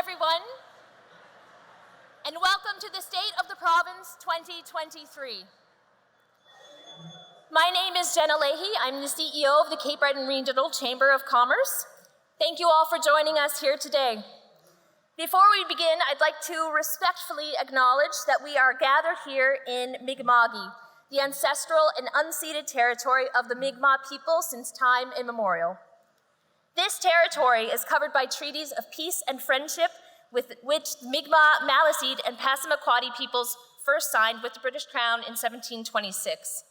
everyone, and welcome to the State of the Province 2023. My name is Jenna Leahy. I'm the CEO of the Cape Breton Regional Chamber of Commerce. Thank you all for joining us here today. Before we begin, I'd like to respectfully acknowledge that we are gathered here in Mi'kma'ki, the ancestral and unceded territory of the Mi'kmaq people since time immemorial. This territory is covered by treaties of peace and friendship with which the Mi'kmaq, Maliseet, and Passamaquoddy peoples first signed with the British Crown in 1726.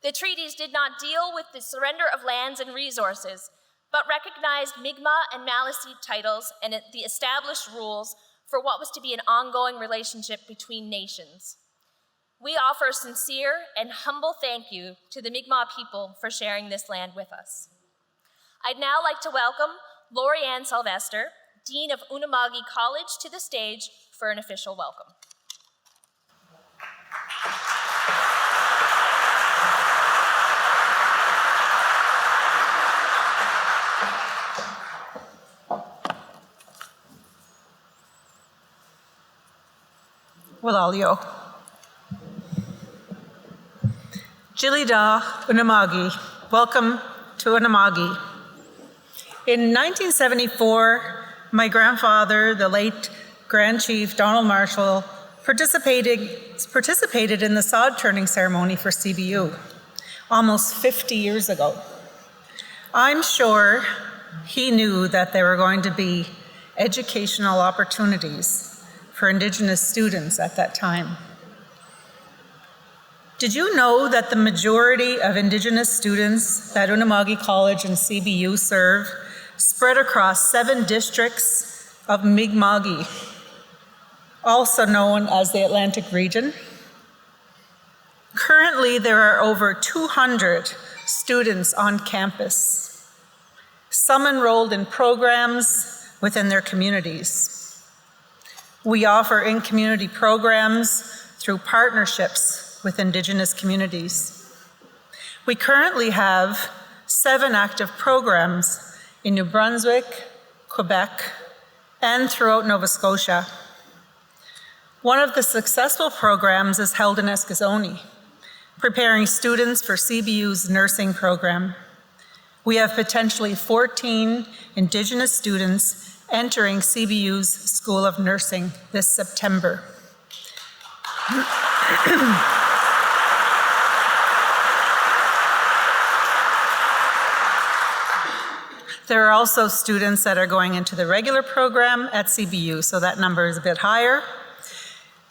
The treaties did not deal with the surrender of lands and resources, but recognized Mi'kmaq and Maliseet titles and the established rules for what was to be an ongoing relationship between nations. We offer a sincere and humble thank you to the Mi'kmaq people for sharing this land with us. I'd now like to welcome Lori-Ann Sylvester, Dean of Unama'ki College, to the stage for an official welcome. Walalio. Jilida Unama'ki. Welcome to Unama'ki. In 1974, my grandfather, the late Grand Chief Donald Marshall, participated in the sod turning ceremony for CBU almost 50 years ago. I'm sure he knew that there were going to be educational opportunities for Indigenous students at that time. Did you know that the majority of Indigenous students that Unama'ki College and CBU serve spread across 7 districts of Mi'kma'ki, also known as the Atlantic region? Currently, there are over 200 students on campus, some enrolled in programs within their communities. We offer in-community programs through partnerships with Indigenous communities. We currently have 7 active programs in New Brunswick, Quebec, and throughout Nova Scotia. One of the successful programs is held in Eskasoni, preparing students for CBU's nursing program. We have potentially 14 Indigenous students entering CBU's School of Nursing this September. There are also students that are going into the regular program at CBU, so that number is a bit higher.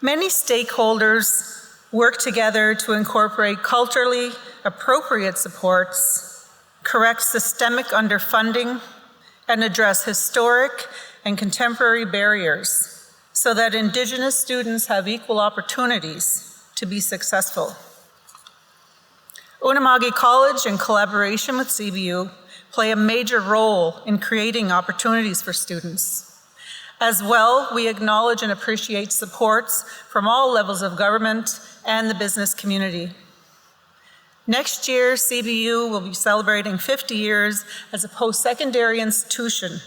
Many stakeholders work together to incorporate culturally appropriate supports, correct systemic underfunding, and address historic and contemporary barriers so that Indigenous students have equal opportunities to be successful. Unama'ki College, in collaboration with CBU, play a major role in creating opportunities for students. As well, we acknowledge and appreciate supports from all levels of government and the business community. Next year, CBU will be celebrating 50 years as a post-secondary institution.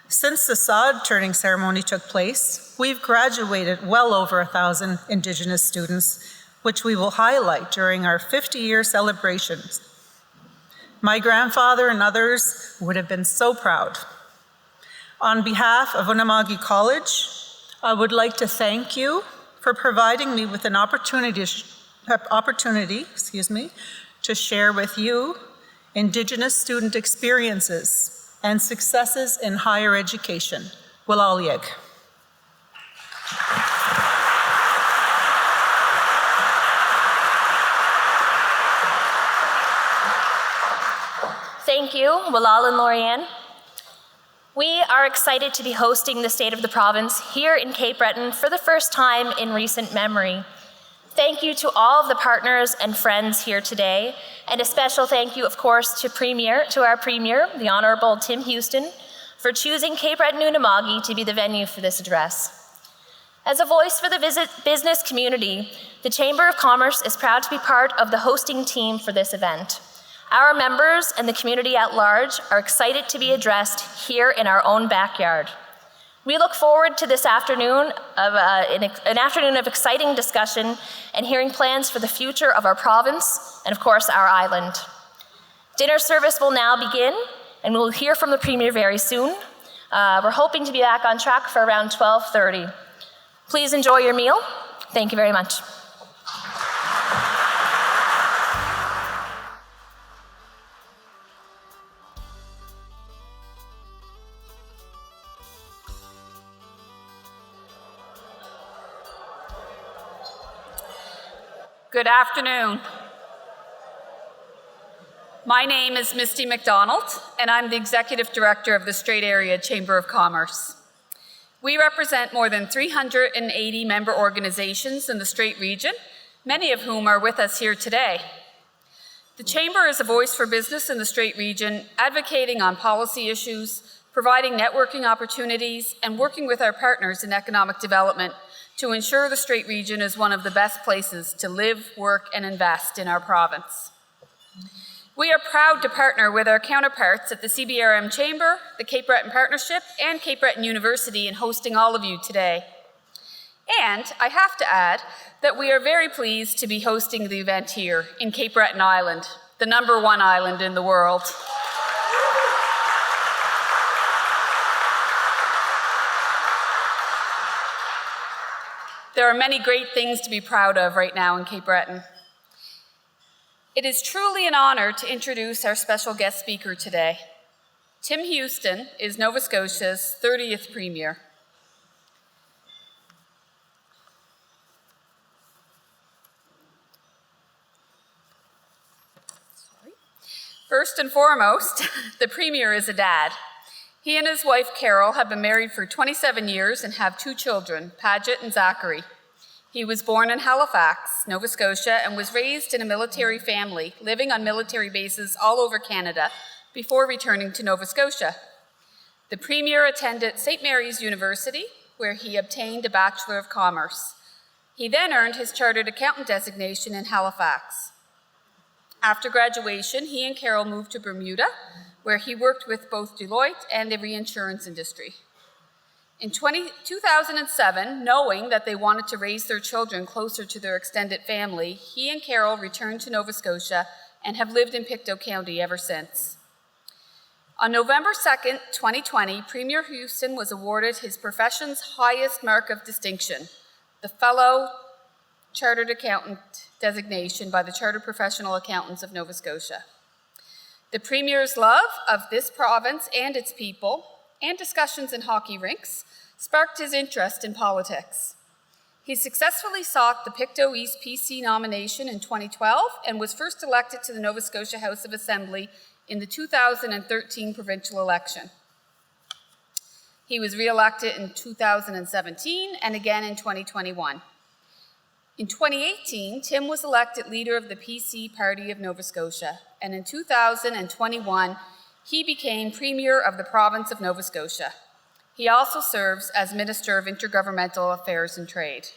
Since the sod turning ceremony took place, we've graduated well over 1,000 Indigenous students, which we will highlight during our 50-year celebrations. My grandfather and others would have been so proud. On behalf of Unama'ki College, I would like to thank you for providing me with an opportunity to share with you Indigenous student experiences and successes in higher education. Wilaliyeg. Thank you, Walal and Lori-Ann. We are excited to be hosting the State of the Province here in Cape Breton for the first time in recent memory. Thank you to all of the partners and friends here today, and a special thank you, of course, to our Premier, the Honourable Tim Houston, for choosing Cape Breton Unama'ki to be the venue for this address. As a voice for the business community, the Chamber of Commerce is proud to be part of the hosting team for this event. Our members and the community at large are excited to be addressed here in our own backyard. We look forward to this afternoon of an afternoon of exciting discussion and hearing plans for the future of our province and, of course, our island. Dinner service will now begin, and we'll hear from the Premier very soon. We're hoping to be back on track for around 12:30. Please enjoy your meal. Thank you very much. Good afternoon. My name is Misty McDonald, and I'm the Executive Director of the Strait Area Chamber of Commerce. We represent more than 380 member organizations in the Strait region, many of whom are with us here today. The Chamber is a voice for business in the Strait region, advocating on policy issues, providing networking opportunities, and working with our partners in economic development to ensure the Strait region is one of the best places to live, work, and invest in our province. We are proud to partner with our counterparts at the CBRM Chamber, the Cape Breton Partnership, and Cape Breton University in hosting all of you today. And I have to add that we are very pleased to be hosting the event here in Cape Breton Island, the #1 island in the world. There are many great things to be proud of right now in Cape Breton. It is truly an honor to introduce our special guest speaker today. Tim Houston is Nova Scotia's 30th Premier. First and foremost, the Premier is a dad. He and his wife, Carol, have been married for 27 years and have 2 children, Paget and Zachary. He was born in Halifax, Nova Scotia, and was raised in a military family, living on military bases all over Canada before returning to Nova Scotia. The Premier attended St. Mary's University, where he obtained a Bachelor of Commerce. He then earned his Chartered Accountant designation in Halifax. After graduation, he and Carol moved to Bermuda, where he worked with both Deloitte and the reinsurance industry. In 2007, knowing that they wanted to raise their children closer to their extended family, he and Carol returned to Nova Scotia and have lived in Pictou County ever since. On November 2nd, 2020, Premier Houston was awarded his profession's highest mark of distinction, the Fellow Chartered Accountant designation by the Chartered Professional Accountants of Nova Scotia. The Premier's love of this province and its people, and discussions in hockey rinks, sparked his interest in politics. He successfully sought the Pictou East PC nomination in 2012 and was first elected to the Nova Scotia House of Assembly in the 2013 provincial election. He was re-elected in 2017 and again in 2021. In 2018, Tim was elected leader of the PC Party of Nova Scotia, and in 2021, he became Premier of the province of Nova Scotia. He also serves as Minister of Intergovernmental Affairs and Trade.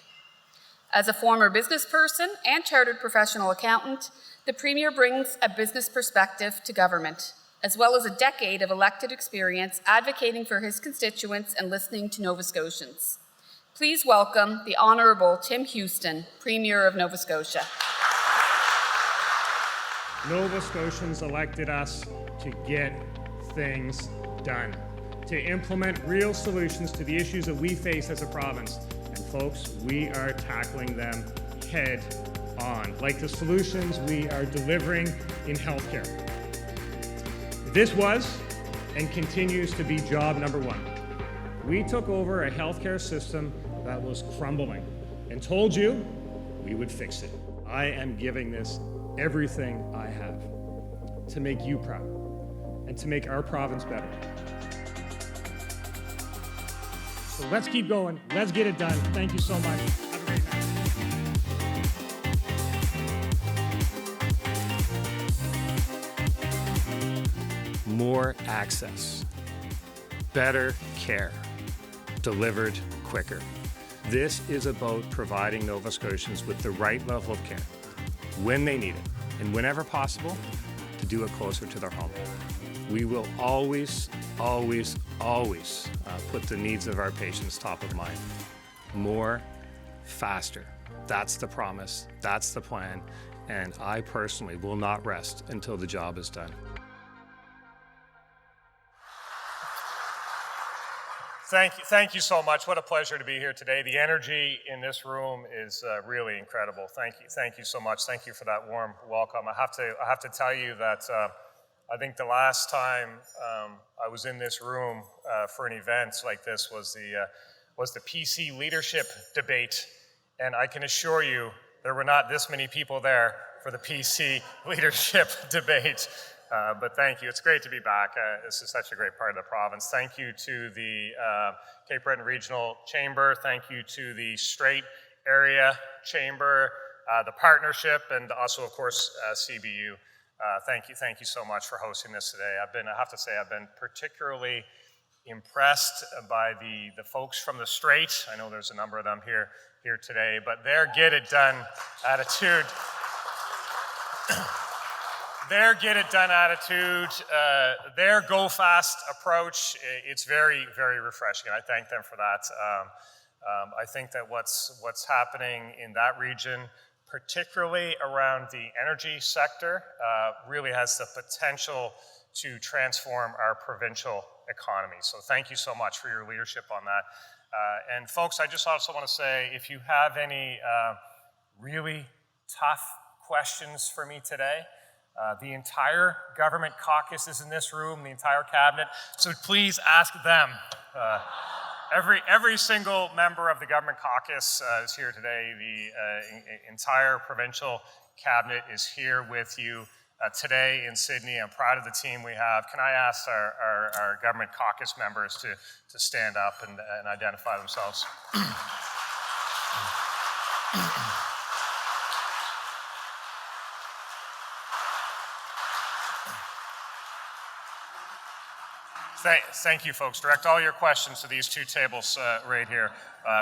As a former business person and chartered professional accountant, the Premier brings a business perspective to government, as well as a decade of elected experience advocating for his constituents and listening to Nova Scotians. Please welcome the Honourable Tim Houston, Premier of Nova Scotia. Nova Scotians elected us to get things done, to implement real solutions to the issues that we face as a province. And folks, we are tackling them head on, like the solutions we are delivering in healthcare. This was and continues to be job number 1. We took over a healthcare system that was crumbling and told you we would fix it. I am giving this everything I have to make you proud and to make our province better. So let's keep going. Let's get it done. Thank you so much. Have a great night. More access, better care, delivered quicker. This is about providing Nova Scotians with the right level of care when they need it, and whenever possible, to do it closer to their home. We will always, always, always put the needs of our patients top of mind. More, faster. That's the promise, that's the plan, and I personally will not rest until the job is done. Thank you so much. What a pleasure to be here today. The energy in this room is really incredible. Thank you so much. Thank you for that warm welcome. I have to tell you that I think the last time I was in this room for an event like this was the PC leadership debate, and I can assure you there were not this many people there for the PC leadership debate. But thank you. It's great to be back. This is such a great part of the province. Thank you to the Cape Breton Regional Chamber. Thank you to the Strait Area Chamber, the partnership, and also, of course, CBU. Thank you so much for hosting this today. I have to say, I've been particularly impressed by the folks from the Strait. I know there's a number of them here today, but their get-it-done attitude. Their get-it-done attitude, their go-fast approach, it's very, very refreshing. I thank them for that. I think that what's happening in that region, particularly around the energy sector, really has the potential to transform our provincial economy. So thank you so much for your leadership on that. And folks, I just also want to say, if you have any really tough questions for me today, the entire government caucus is in this room, the entire cabinet, so please ask them. Every single member of the government caucus is here today. The entire provincial cabinet is here with you today in Sydney. I'm proud of the team we have. Can I ask our government caucus members to stand up and identify themselves? Thank you, folks. Direct all your questions to these two tables right here.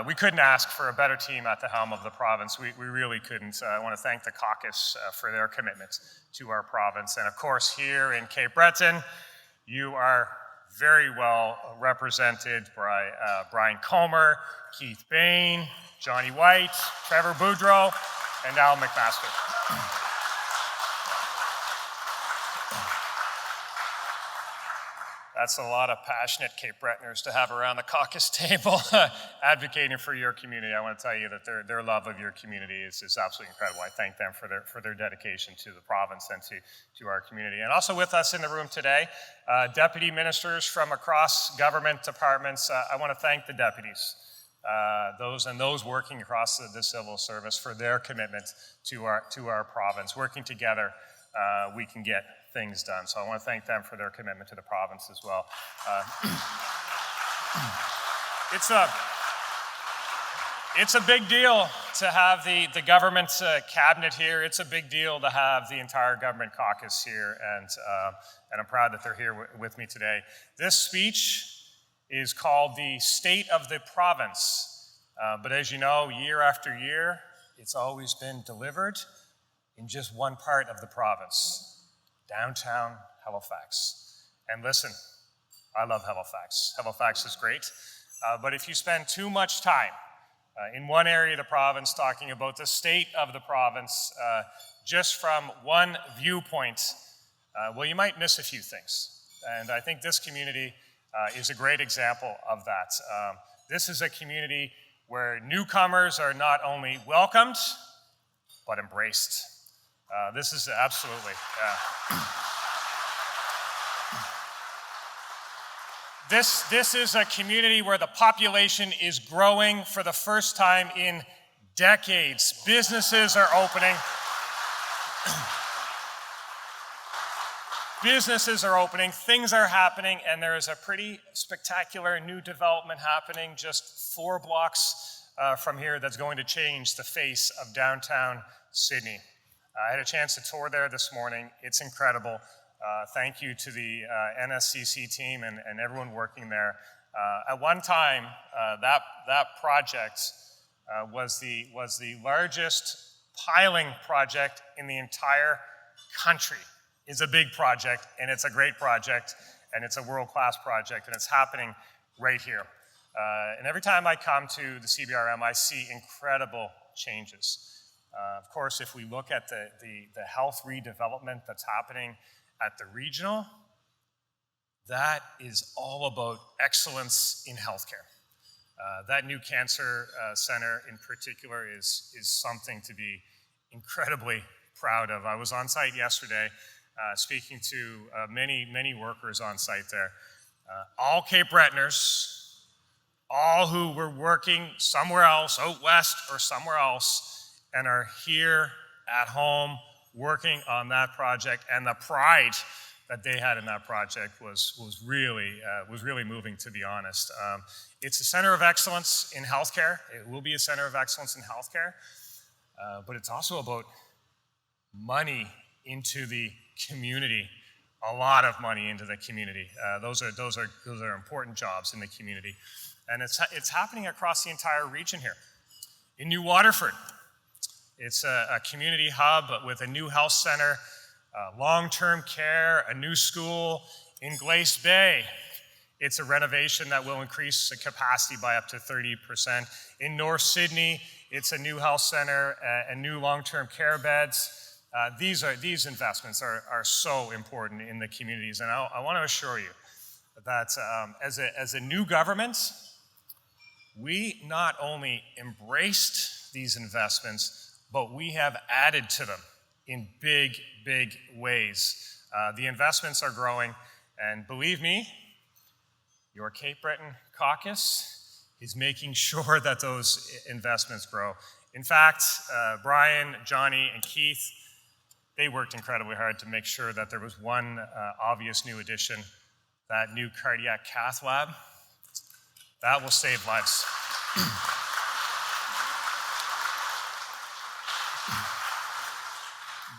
We couldn't ask for a better team at the helm of the province. We really couldn't. I want to thank the caucus for their commitment to our province. And of course, here in Cape Breton, you are very well represented by Brian Comer, Keith Bain, Johnny White, Trevor Boudreau, and Al McMaster. That's a lot of passionate Cape Bretoners to have around the caucus table advocating for your community. I want to tell you that their love of your community is absolutely incredible. I thank them for their dedication to the province and to our community. And also with us in the room today, deputy ministers from across government departments. I want to thank the deputies, those working across the civil service for their commitment to our province. Working together, we can get things done. So I want to thank them for their commitment to the province as well. It's a big deal to have the government cabinet here. It's a big deal to have the entire government caucus here, and I'm proud that they're here with me today. This speech is called the State of the Province, but as you know, year after year, it's always been delivered in just one part of the province. Downtown Halifax. And listen, I love Halifax. Halifax is great, but if you spend too much time in one area of the province talking about the state of the province just from one viewpoint, well, you might miss a few things. And I think this community is a great example of that. This is a community where newcomers are not only welcomed, but embraced. This is absolutely, This is a community where the population is growing for the first time in decades. Businesses are opening. Businesses are opening, things are happening, and there is a pretty spectacular new development happening just 4 blocks from here that's going to change the face of downtown Sydney. I had a chance to tour there this morning. It's incredible. Thank you to the NSCC team and everyone working there. At one time, that project was the largest piling project in the entire country. is a big project, and it's a great project, and it's a world-class project, and it's happening right here. And every time I come to the CBRM, I see incredible changes. Of course, if we look at the health redevelopment that's happening at the regional, that is all about excellence in healthcare. That new cancer center in particular is something to be incredibly proud of. I was on site yesterday speaking to many workers on site there. All Cape Bretoners, all who were working somewhere else, out west or somewhere else, and are here at home working on that project, and the pride that they had in that project was really moving, to be honest. It's a center of excellence in healthcare. It will be a center of excellence in healthcare, but it's also about money into the community. A lot of money into the community. Those are important jobs in the community, and it's happening across the entire region here. In New Waterford, it's a community hub with a new health center, long-term care, a new school. In Glace Bay, it's a renovation that will increase the capacity by up to 30%. In North Sydney, it's a new health center and new long-term care beds. These investments are so important in the communities, and I want to assure you that as a new government, we not only embraced these investments, but we have added to them in big ways. The investments are growing, and believe me, your Cape Breton caucus is making sure that those investments grow. In fact, Brian, Johnny, and Keith, they worked incredibly hard to make sure that there was one obvious new addition, that new cardiac cath lab. That will save lives.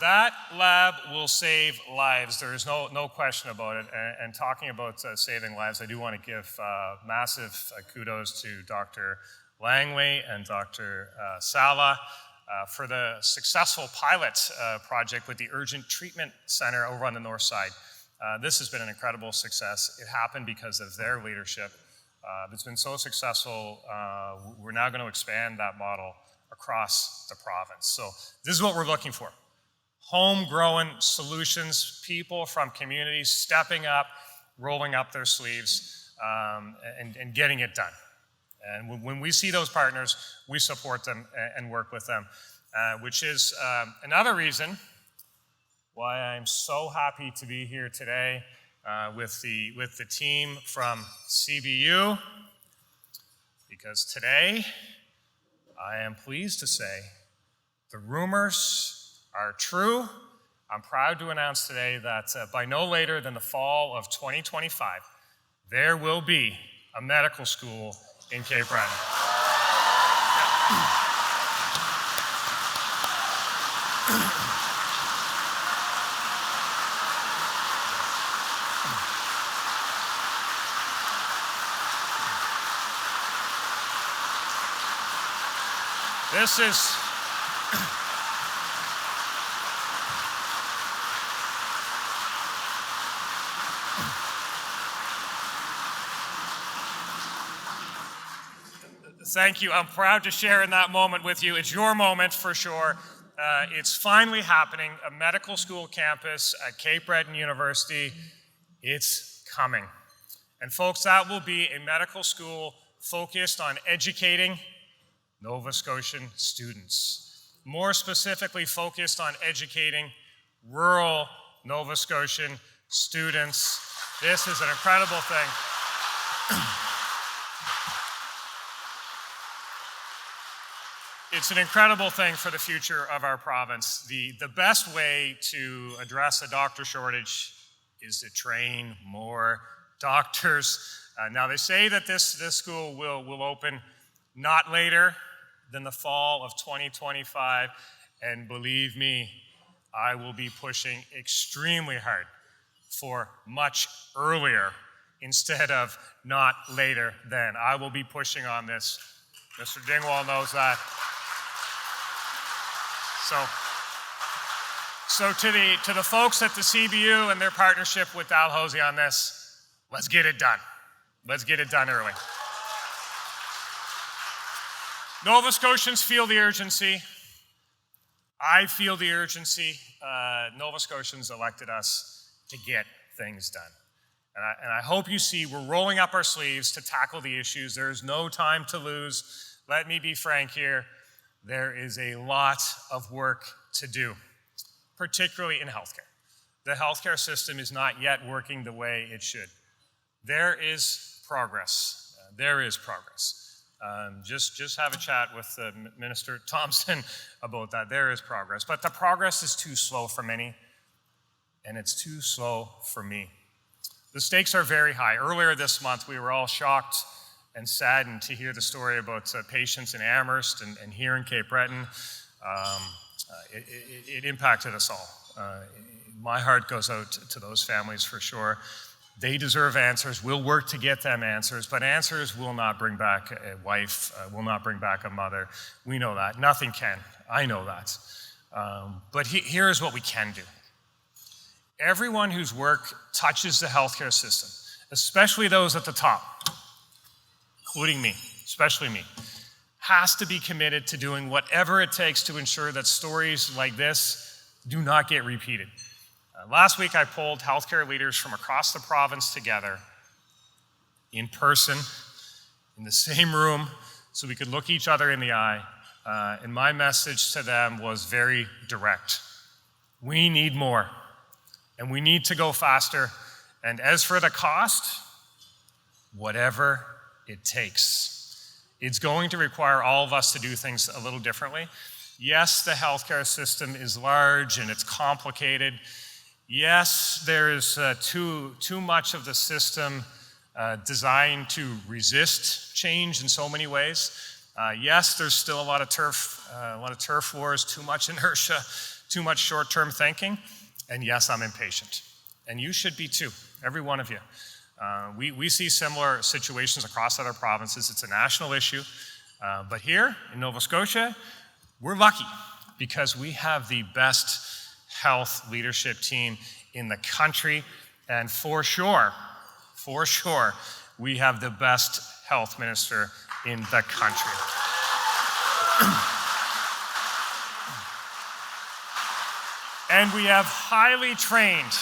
That lab will save lives. There is no question about it. And talking about saving lives, I do want to give massive kudos to Dr. Langley and Dr. Sala for the successful pilot project with the Urgent Treatment Center over on the north side. This has been an incredible success. It happened because of their leadership. It's been so successful, we're now going to expand that model across the province. So this is what we're looking for. Homegrown solutions, people from communities stepping up, rolling up their sleeves, and getting it done. And when we see those partners, we support them and work with them, which is another reason why I'm so happy to be here today with the team from CBU, because today I am pleased to say the rumors are true. I'm proud to announce today that by no later than the fall of 2025, there will be a medical school in Cape Breton. This is Thank you. I'm proud to share in that moment with you. It's your moment for sure. It's finally happening, a medical school campus at Cape Breton University. It's coming. And folks, that will be a medical school focused on educating Nova Scotian students. More specifically focused on educating rural Nova Scotian students. This is an incredible thing. It's an incredible thing for the future of our province. The best way to address a doctor shortage is to train more doctors. Now they say that this school will open not later than the fall of 2025, and believe me, I will be pushing extremely hard for much earlier instead of not later than. I will be pushing on this. Mr. Dingwall knows that. So So to the folks at the CBU and their partnership with Dalhousie on this, let's get it done. Let's get it done early. Nova Scotians feel the urgency. I feel the urgency. Nova Scotians elected us to get things done. And I hope you see we're rolling up our sleeves to tackle the issues. There is no time to lose. Let me be frank here. There is a lot of work to do, particularly in healthcare. The healthcare system is not yet working the way it should. There is progress. There is progress. Just have a chat with Minister Thompson about that. There is progress. But the progress is too slow for many, and it's too slow for me. The stakes are very high. Earlier this month, we were all shocked and saddened to hear the story about patients in Amherst and here in Cape Breton. It impacted us all. My heart goes out to those families for sure. They deserve answers. We'll work to get them answers, but answers will not bring back a wife, will not bring back a mother. We know that. Nothing can. I know that. But here is what we can do. Everyone whose work touches the healthcare system, especially those at the top, including me, especially me, has to be committed to doing whatever it takes to ensure that stories like this do not get repeated. Last week, I polled healthcare leaders from across the province together in person, in the same room, so we could look each other in the eye. And my message to them was very direct. We need more, and we need to go faster. And as for the cost, whatever it takes. It's going to require all of us to do things a little differently. Yes, the healthcare system is large and it's complicated. Yes, there is too much of the system designed to resist change in so many ways. Yes, there's still a lot of turf wars, too much inertia, too much short-term thinking. And yes, I'm impatient. And you should be too, every one of you. We see similar situations across other provinces. It's a national issue. But here in Nova Scotia, we're lucky because we have the best health leadership team in the country. And for sure, we have the best health minister in the country. And we have highly trained,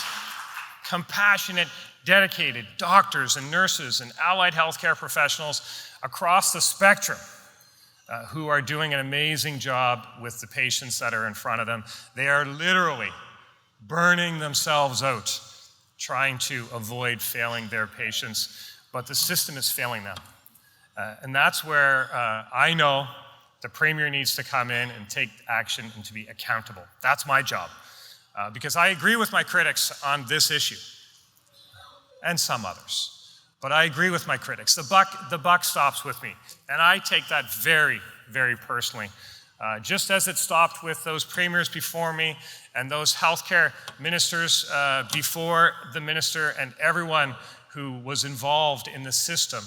compassionate, dedicated doctors and nurses and allied healthcare professionals across the spectrum who are doing an amazing job with the patients that are in front of them. They are literally burning themselves out trying to avoid failing their patients, but the system is failing them. And that's where I know the Premier needs to come in and take action and to be accountable. That's my job. Because I agree with my critics on this issue, and some others. But I agree with my critics. The buck stops with me. And I take that very, very personally. Just as it stopped with those premiers before me and those healthcare ministers before the minister and everyone who was involved in the system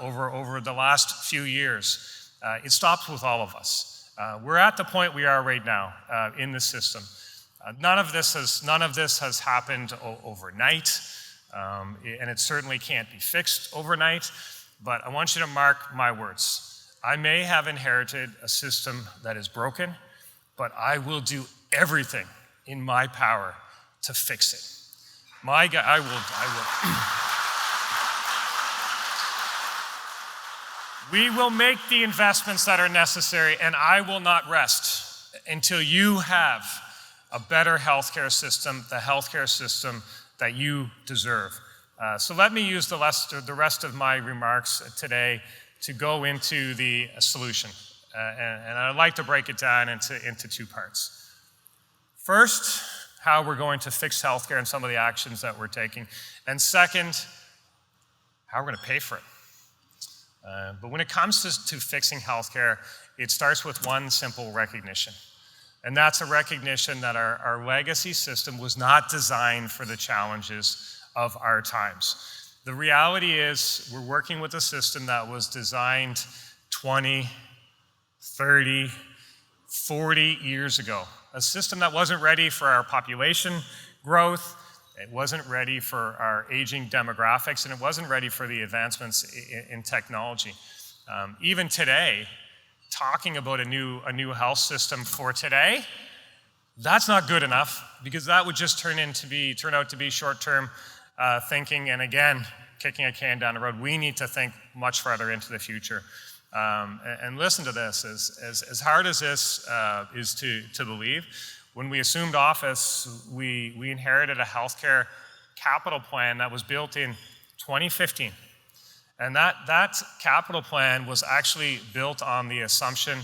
over the last few years. It stops with all of us. We're at the point we are right now in the system. None of this has happened overnight. And it certainly can't be fixed overnight, but I want you to mark my words. I may have inherited a system that is broken, but I will do everything in my power to fix it. I will. We will make the investments that are necessary, and I will not rest until you have a better healthcare system, the healthcare system that you deserve. So let me use the rest of my remarks today to go into the solution. And I'd like to break it down into two parts. First, how we're going to fix healthcare and some of the actions that we're taking. And second, how we're going to pay for it. But when it comes to fixing healthcare, it starts with one simple recognition. And that's a recognition that our legacy system was not designed for the challenges of our times. The reality is we're working with a system that was designed 20, 30, 40 years ago. A system that wasn't ready for our population growth, it wasn't ready for our aging demographics, and it wasn't ready for the advancements in technology. Even today, talking about a new health system for today, that's not good enough, because that would just turn out to be short-term thinking, and again, kicking a can down the road. We need to think much farther into the future. And listen to this, as hard as this is to believe, when we assumed office, we inherited a healthcare capital plan that was built in 2015. And that capital plan was actually built on the assumption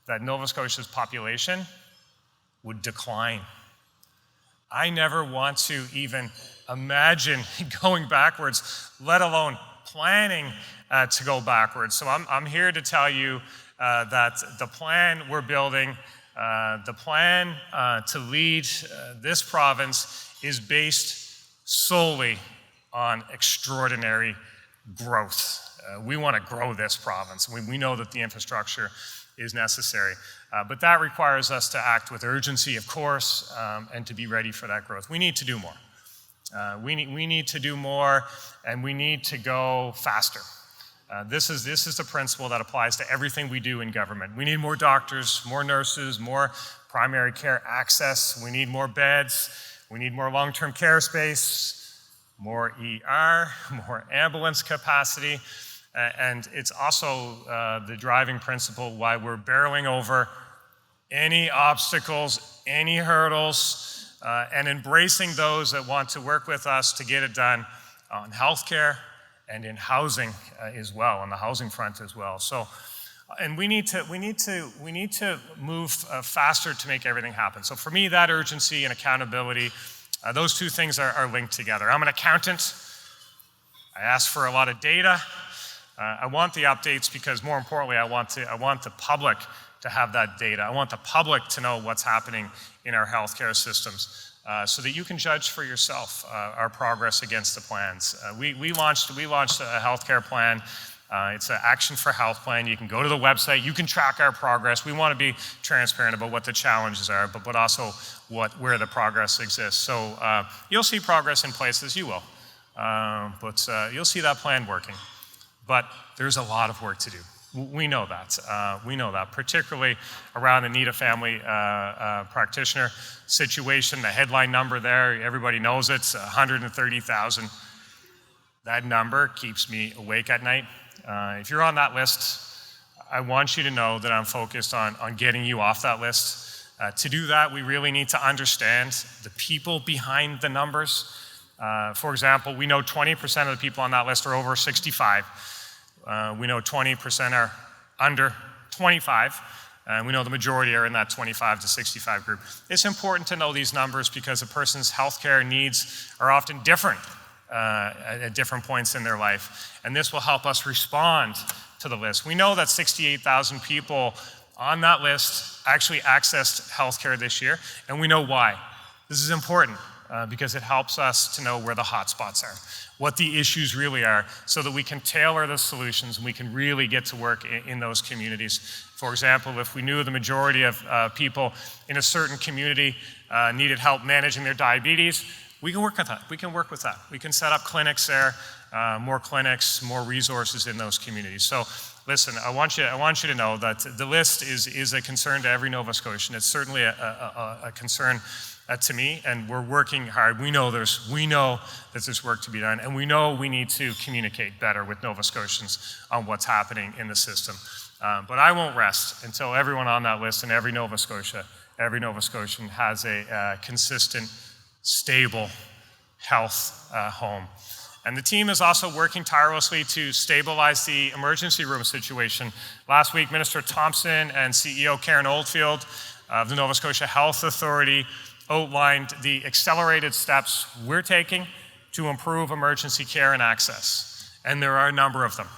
that Nova Scotia's population would decline. I never want to even imagine going backwards, let alone planning to go backwards. So I'm here to tell you that the plan we're building, the plan to lead this province is based solely on extraordinary growth. We want to grow this province. We know that the infrastructure is necessary, but that requires us to act with urgency, of course, and to be ready for that growth. We need to do more. We need to do more, and we need to go faster. This is the principle that applies to everything we do in government. We need more doctors, more nurses, more primary care access. We need more beds. We need more long-term care space, more ER, more ambulance capacity. And it's also the driving principle why we're barreling over any obstacles, any hurdles, and embracing those that want to work with us to get it done on healthcare and in housing as well, on the housing front as well. So, and we need to move faster to make everything happen. So for me, that urgency and accountability, those two things are linked together. I'm an accountant. I ask for a lot of data. I want the updates because, more importantly, I want the public to have that data. I want the public to know what's happening in our healthcare systems, so that you can judge for yourself our progress against the plans. We launched a healthcare plan. It's an Action for Health plan. You can go to the website. You can track our progress. We want to be transparent about what the challenges are, but also where the progress exists. So you'll see progress in places. You will, but you'll see that plan working. But there's a lot of work to do. We know that, particularly around the need a family practitioner situation. The headline number there, everybody knows it's 130,000. That number keeps me awake at night. If you're on that list, I want you to know that I'm focused on getting you off that list. To do that, we really need to understand the people behind the numbers. For example, we know 20% of the people on that list are over 65. We know 20% are under 25, and we know the majority are in that 25 to 65 group. It's important to know these numbers because a person's healthcare needs are often different at different points in their life, and this will help us respond to the list. We know that 68,000 people on that list actually accessed healthcare this year, and we know why. This is important because it helps us to know where the hot spots are, what the issues really are, so that we can tailor the solutions and we can really get to work in those communities. For example, if we knew the majority of people in a certain community needed help managing their diabetes, we can work with that. We can set up clinics there, more clinics, more resources in those communities. So listen, I want you to know that the list is a concern to every Nova Scotian. It's certainly a concern to me, and we're working hard. We know that there's work to be done, and we know we need to communicate better with Nova Scotians on what's happening in the system. But I won't rest until everyone on that list and every Nova Scotian has a consistent, stable health home. And the team is also working tirelessly to stabilize the emergency room situation. Last week, Minister Thompson and CEO Karen Oldfield of the Nova Scotia Health Authority outlined the accelerated steps we're taking to improve emergency care and access. And there are a number of them.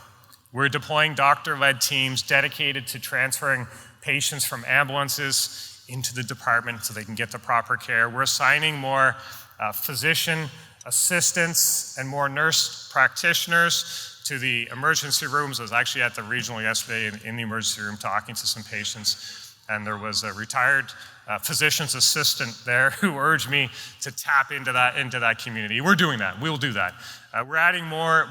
We're deploying doctor-led teams dedicated to transferring patients from ambulances into the department so they can get the proper care. We're assigning more physician assistants and more nurse practitioners to the emergency rooms. I was actually at the regional yesterday in the emergency room talking to some patients. and there was a retired physician's assistant there who urged me to tap into that community. We're doing that. We'll do that. We're adding more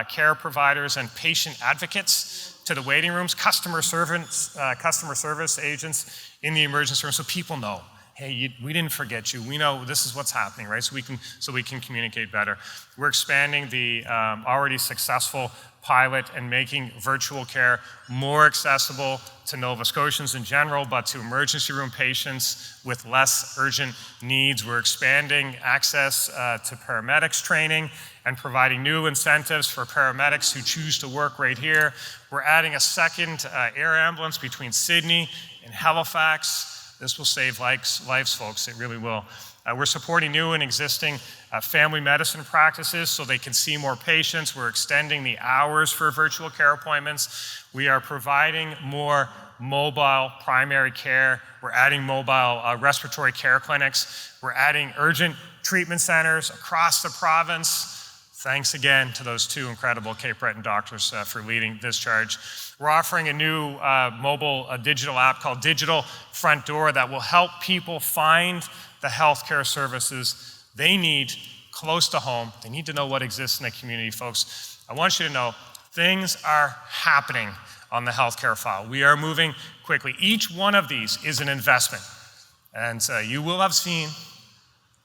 care providers and patient advocates to the waiting rooms, customer service agents in the emergency room, so people know, hey, we didn't forget you. We know this is what's happening, right? So we can communicate better. We're expanding the already successful pilot and making virtual care more accessible to Nova Scotians in general, but to emergency room patients with less urgent needs. We're expanding access to paramedics training and providing new incentives for paramedics who choose to work right here. We're adding a second air ambulance between Sydney and Halifax. This will save lives, folks. It really will. We're supporting new and existing family medicine practices so they can see more patients. We're extending the hours for virtual care appointments. We are providing more mobile primary care. We're adding mobile respiratory care clinics. We're adding urgent treatment centers across the province. Thanks again to those two incredible Cape Breton doctors for leading this charge. We're offering a new mobile digital app called Digital Front Door that will help people find the healthcare services they need close to home. They need to know what exists in the community, folks. I want you to know things are happening on the healthcare file. We are moving quickly. Each one of these is an investment. And you will have seen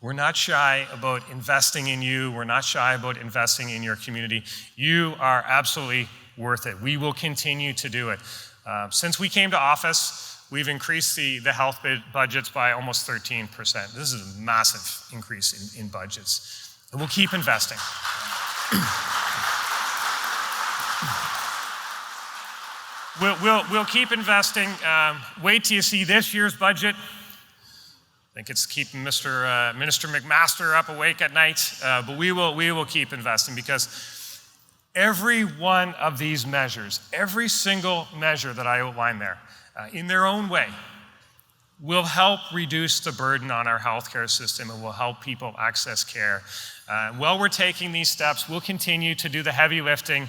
we're not shy about investing in you. We're not shy about investing in your community. You are absolutely worth it. We will continue to do it. Since we came to office, we've increased the health budgets by almost 13%. This is a massive increase in budgets. And we'll keep investing. We'll keep investing. Wait till you see this year's budget. I think it's keeping Minister McMaster up awake at night, but we will keep investing because every one of these measures, every single measure that I outlined there, in their own way, will help reduce the burden on our healthcare system and will help people access care. While we're taking these steps, we'll continue to do the heavy lifting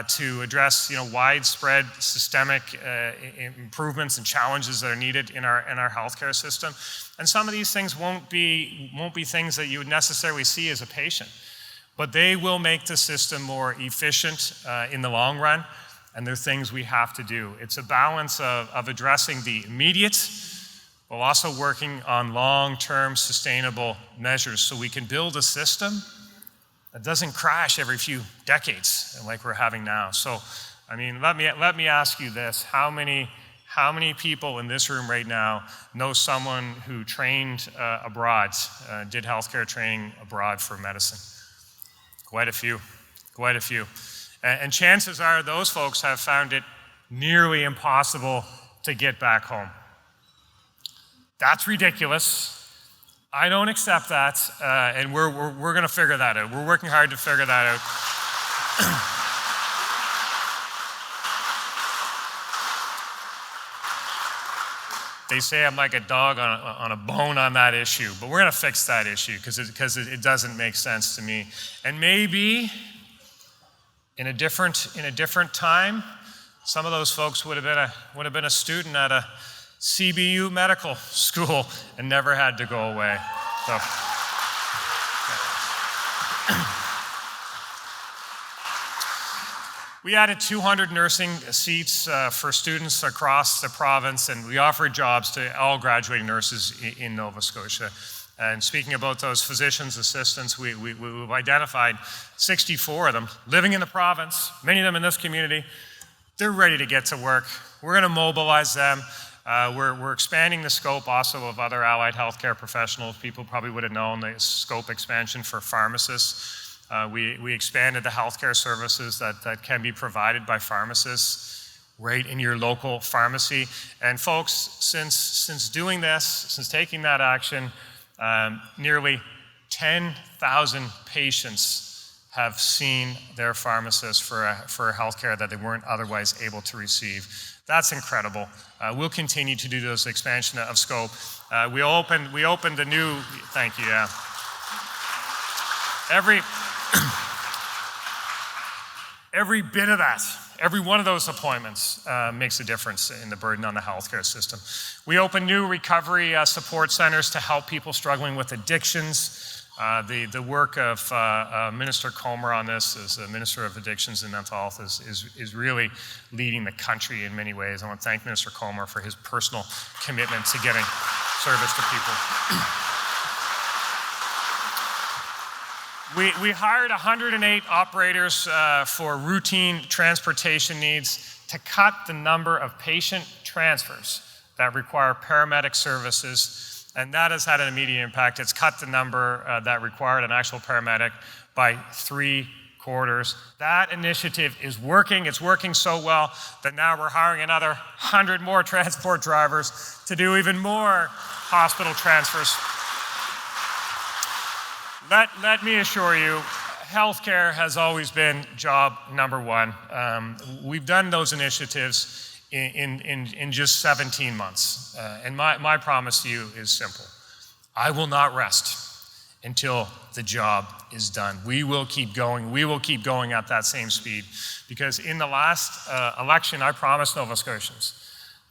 to address widespread systemic improvements and challenges that are needed in our healthcare system. And some of these things won't be things that you would necessarily see as a patient, but they will make the system more efficient in the long run, and they're things we have to do. It's a balance of addressing the immediate while also working on long-term sustainable measures so we can build a system that doesn't crash every few decades like we're having now. So, I mean, let me ask you this. How many people in this room right now know someone who trained abroad, did healthcare training abroad for medicine? Quite a few. And chances are those folks have found it nearly impossible to get back home. That's ridiculous. I don't accept that, and we're going to figure that out. We're working hard to figure that out. They say I'm like a dog on a bone on that issue, but we're going to fix that issue because it doesn't make sense to me. And maybe in a different time, some of those folks would have been a student at a CBU medical school and never had to go away. So, we added 200 nursing seats for students across the province, and we offered jobs to all graduating nurses in Nova Scotia. And speaking about those physicians' assistants, we've identified 64 of them living in the province, many of them in this community. They're ready to get to work. We're going to mobilize them. We're expanding the scope also of other allied healthcare professionals. People probably would have known the scope expansion for pharmacists. We expanded the healthcare services that can be provided by pharmacists right in your local pharmacy. And folks, since doing this, since taking that action, nearly 10,000 patients have seen their pharmacist for healthcare that they weren't otherwise able to receive. That's incredible. We'll continue to do those expansion of scope. We opened a new, thank you, yeah. Every bit of that, every one of those appointments makes a difference in the burden on the healthcare system. We opened new recovery support centers to help people struggling with addictions. The work of Minister Comer on this, as the Minister of Addictions and Mental Health, is really leading the country in many ways. I want to thank Minister Comer for his personal commitment to getting service to people. We hired 108 operators for routine transportation needs to cut the number of patient transfers that require paramedic services. And that has had an immediate impact. It's cut the number that required an actual paramedic by 3/4. That initiative is working. It's working so well that now we're hiring another 100 more transport drivers to do even more hospital transfers. Let me assure you, healthcare has always been job number one. We've done those initiatives in just 17 months. And my promise to you is simple. I will not rest until the job is done. We will keep going. We will keep going at that same speed. Because in the last election, I promised Nova Scotians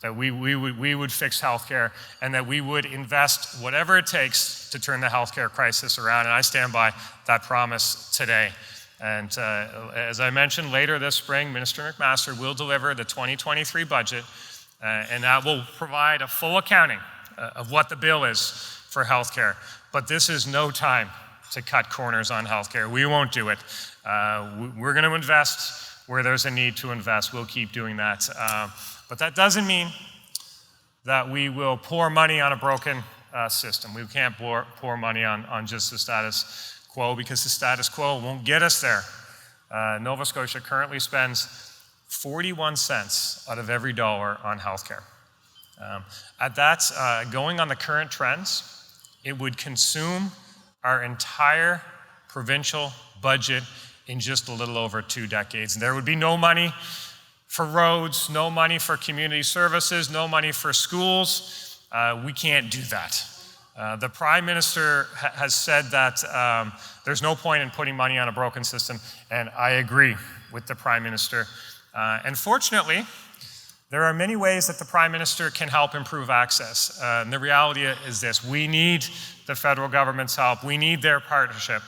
that we would fix healthcare and that we would invest whatever it takes to turn the healthcare crisis around. And I stand by that promise today. And as I mentioned, later this spring, Minister McMaster will deliver the 2023 budget, and that will provide a full accounting of what the bill is for healthcare. But this is no time to cut corners on healthcare. We won't do it. We're going to invest where there's a need to invest. We'll keep doing that. But that doesn't mean that we will pour money on a broken system. We can't pour money on just the status quo, because the status quo won't get us there. Nova Scotia currently spends 41 cents out of every dollar on healthcare. At that, going on the current trends, it would consume our entire provincial budget in just a little over 2 decades. And there would be no money for roads, no money for community services, no money for schools. We can't do that. The Prime Minister has said that there's no point in putting money on a broken system, and I agree with the Prime Minister. And fortunately, there are many ways that the Prime Minister can help improve access. And the reality is this: we need the federal government's help. We need their partnership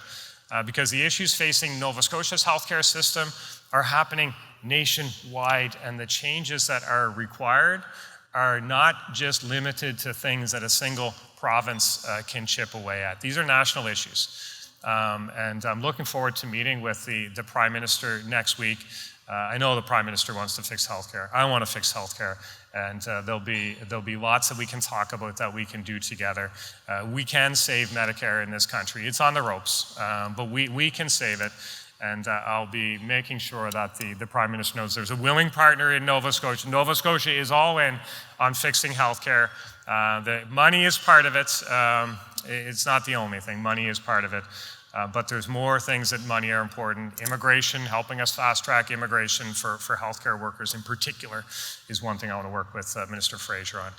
because the issues facing Nova Scotia's healthcare system are happening nationwide, and the changes that are required are not just limited to things that a single province can chip away at. These are national issues. And I'm looking forward to meeting with the Prime Minister next week. I know the Prime Minister wants to fix healthcare. I want to fix healthcare. And there'll be lots that we can talk about that we can do together. We can save Medicare in this country. It's on the ropes, but we can save it. And I'll be making sure that the Prime Minister knows there's a willing partner in Nova Scotia. Nova Scotia is all in on fixing healthcare. The money is part of it. It's not the only thing. Money is part of it. But there's more things that money are important. Immigration, helping us fast-track immigration for healthcare workers in particular, is one thing I want to work with Minister Fraser on.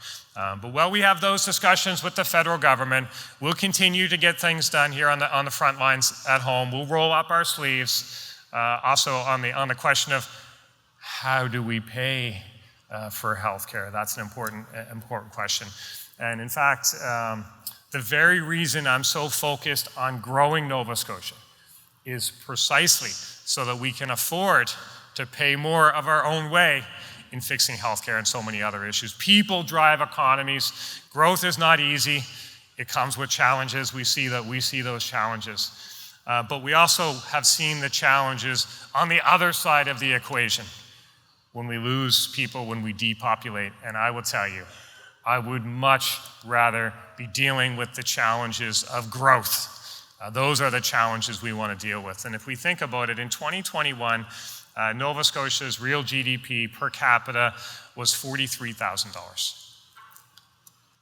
But while we have those discussions with the federal government, we'll continue to get things done here on the front lines at home. We'll roll up our sleeves. Also on the question of how do we pay for healthcare? That's an important question. And in fact, the very reason I'm so focused on growing Nova Scotia is precisely so that we can afford to pay more of our own way in fixing healthcare and so many other issues. People drive economies. Growth is not easy. It comes with challenges. We see those challenges. But we also have seen the challenges on the other side of the equation when we lose people, when we depopulate. And I will tell you, I would much rather be dealing with the challenges of growth. Those are the challenges we want to deal with. And if we think about it, in 2021, Nova Scotia's real GDP per capita was $43,000.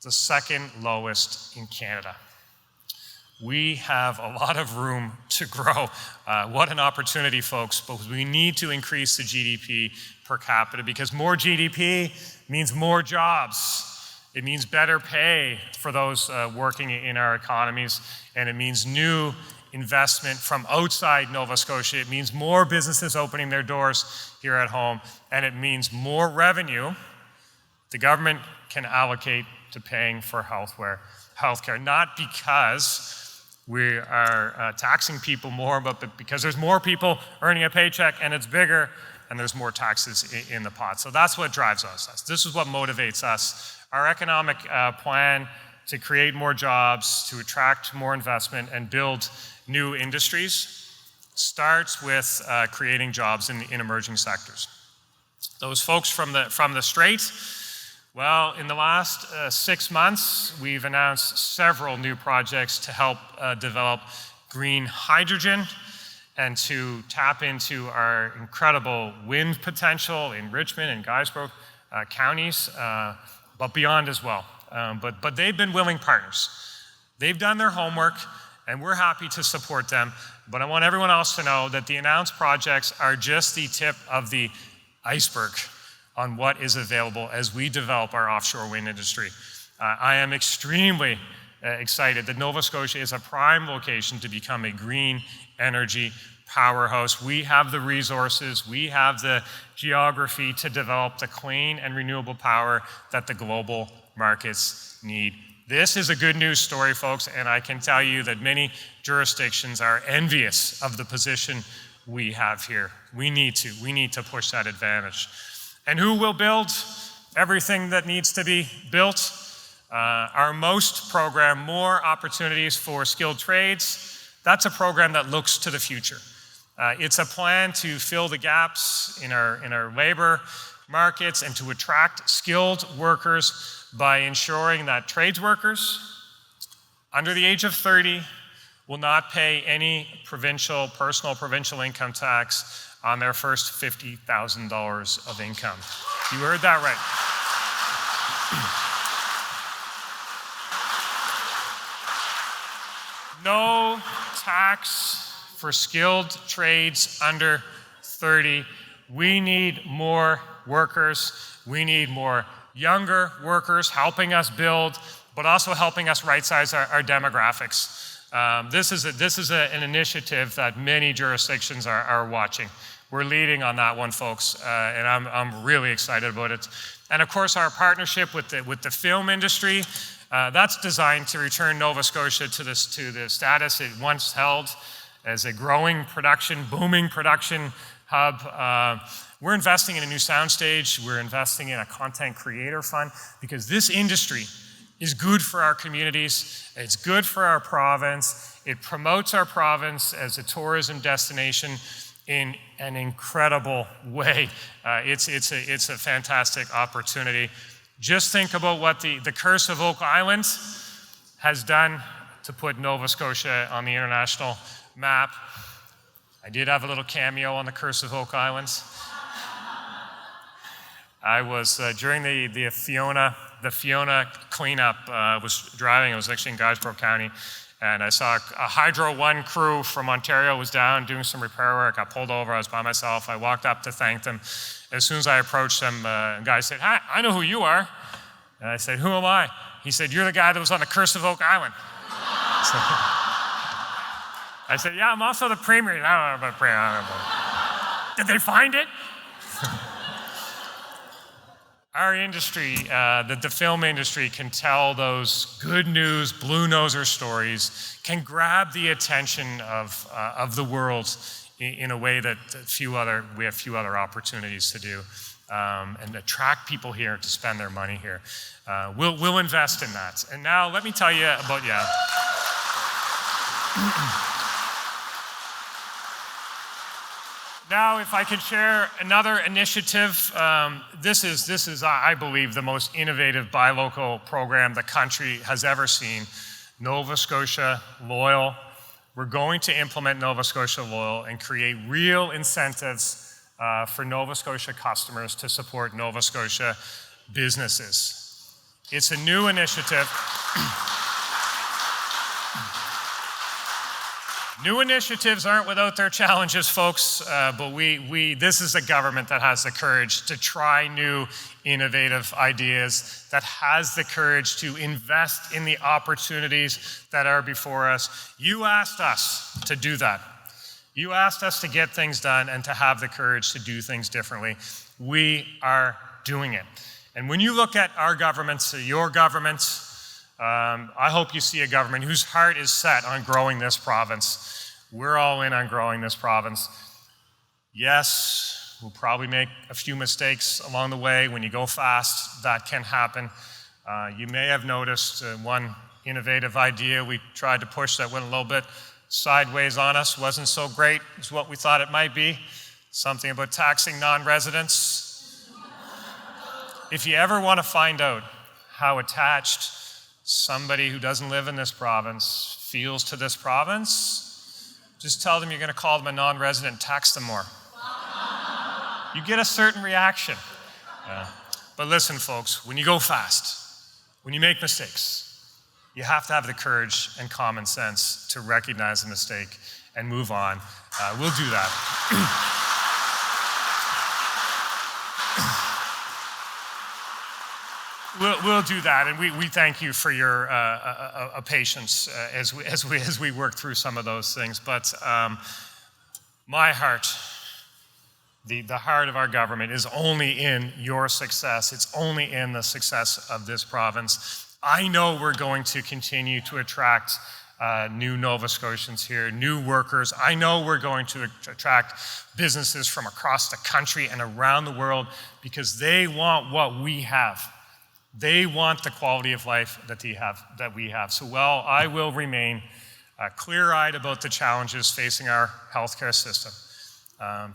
The second lowest in Canada. We have a lot of room to grow. What an opportunity, folks, but we need to increase the GDP per capita because more GDP means more jobs. It means better pay for those working in our economies, and it means new investment from outside Nova Scotia. It means more businesses opening their doors here at home, and it means more revenue the government can allocate to paying for healthcare, not because we are taxing people more, but because there's more people earning a paycheck and it's bigger and there's more taxes in the pot. So that's what drives us. This is what motivates us. Our economic plan to create more jobs, to attract more investment and build new industries starts with creating jobs in emerging sectors. Those folks from the Strait, well, in the last 6 months, we've announced several new projects to help develop green hydrogen and to tap into our incredible wind potential in Richmond and Guysborough counties, but beyond as well. But they've been willing partners. They've done their homework, and we're happy to support them. But I want everyone else to know that the announced projects are just the tip of the iceberg on what is available as we develop our offshore wind industry. I am extremely excited that Nova Scotia is a prime location to become a green energy powerhouse. We have the resources, we have the geography to develop the clean and renewable power that the global markets need. This is a good news story, folks, and I can tell you that many jurisdictions are envious of the position we have here. We need to push that advantage. And who will build everything that needs to be built? Our MOST program, More Opportunities for Skilled Trades, that's a program that looks to the future. It's a plan to fill the gaps in our labor markets and to attract skilled workers by ensuring that trades workers under the age of 30 will not pay any personal provincial income tax on their first $50,000 of income. You heard that right. No tax for skilled trades under 30. We need more workers. We need more younger workers helping us build, but also helping us right-size our demographics. This is an initiative that many jurisdictions are watching. We're leading on that one, folks, and I'm really excited about it. And of course, our partnership with the film industry, that's designed to return Nova Scotia to the status it once held as a growing booming production hub. We're investing in a new soundstage. We're investing in a content creator fund because this industry is good for our communities. It's good for our province. It promotes our province as a tourism destination in an incredible way. It's a fantastic opportunity. Just think about what the Curse of Oak Island has done to put Nova Scotia on the international map. I did have a little cameo on the Curse of Oak Island. I was, during the Fiona cleanup, was driving. I was actually in Guysborough County, and I saw a Hydro One crew from Ontario was down doing some repair work. I pulled over. I was by myself. I walked up to thank them. As soon as I approached them, a guy said, "Hi, I know who you are." And I said, "Who am I?" He said, "You're the guy that was on the Curse of Oak Island." I said, "Yeah, I'm also the premier." I don't know about premier. Did they find it? Our industry, the film industry, can tell those good news, blue noser stories, can grab the attention of the world in a way that we have few other opportunities to do, and attract people here to spend their money here. We'll invest in that. And now let me tell you about Now, if I could share another initiative, this is, I believe, the most innovative buy local program the country has ever seen. Nova Scotia Loyal. We're going to implement Nova Scotia Loyal and create real incentives for Nova Scotia customers to support Nova Scotia businesses. It's a new initiative. New initiatives aren't without their challenges, folks, but this is a government that has the courage to try new, innovative ideas, that has the courage to invest in the opportunities that are before us. You asked us to do that. You asked us to get things done and to have the courage to do things differently. We are doing it. And when you look at our governments, your governments, I hope you see a government whose heart is set on growing this province. We're all in on growing this province. Yes, we'll probably make a few mistakes along the way. When you go fast, that can happen. You may have noticed one innovative idea we tried to push that went a little bit sideways on us, wasn't so great as what we thought it might be. Something about taxing non-residents. If you ever want to find out how attached somebody who doesn't live in this province feels to this province, just tell them you're going to call them a non-resident and tax them more. You get a certain reaction. But listen, folks, when you go fast, when you make mistakes, you have to have the courage and common sense to recognize the mistake and move on. We'll do that. We'll do that, and we thank you for your patience as we work through some of those things. But my heart, the heart of our government, is only in your success. It's only in the success of this province. I know we're going to continue to attract new Nova Scotians here, new workers. I know we're going to attract businesses from across the country and around the world because they want what we have. They want the quality of life that we have. So while I will remain clear-eyed about the challenges facing our healthcare system,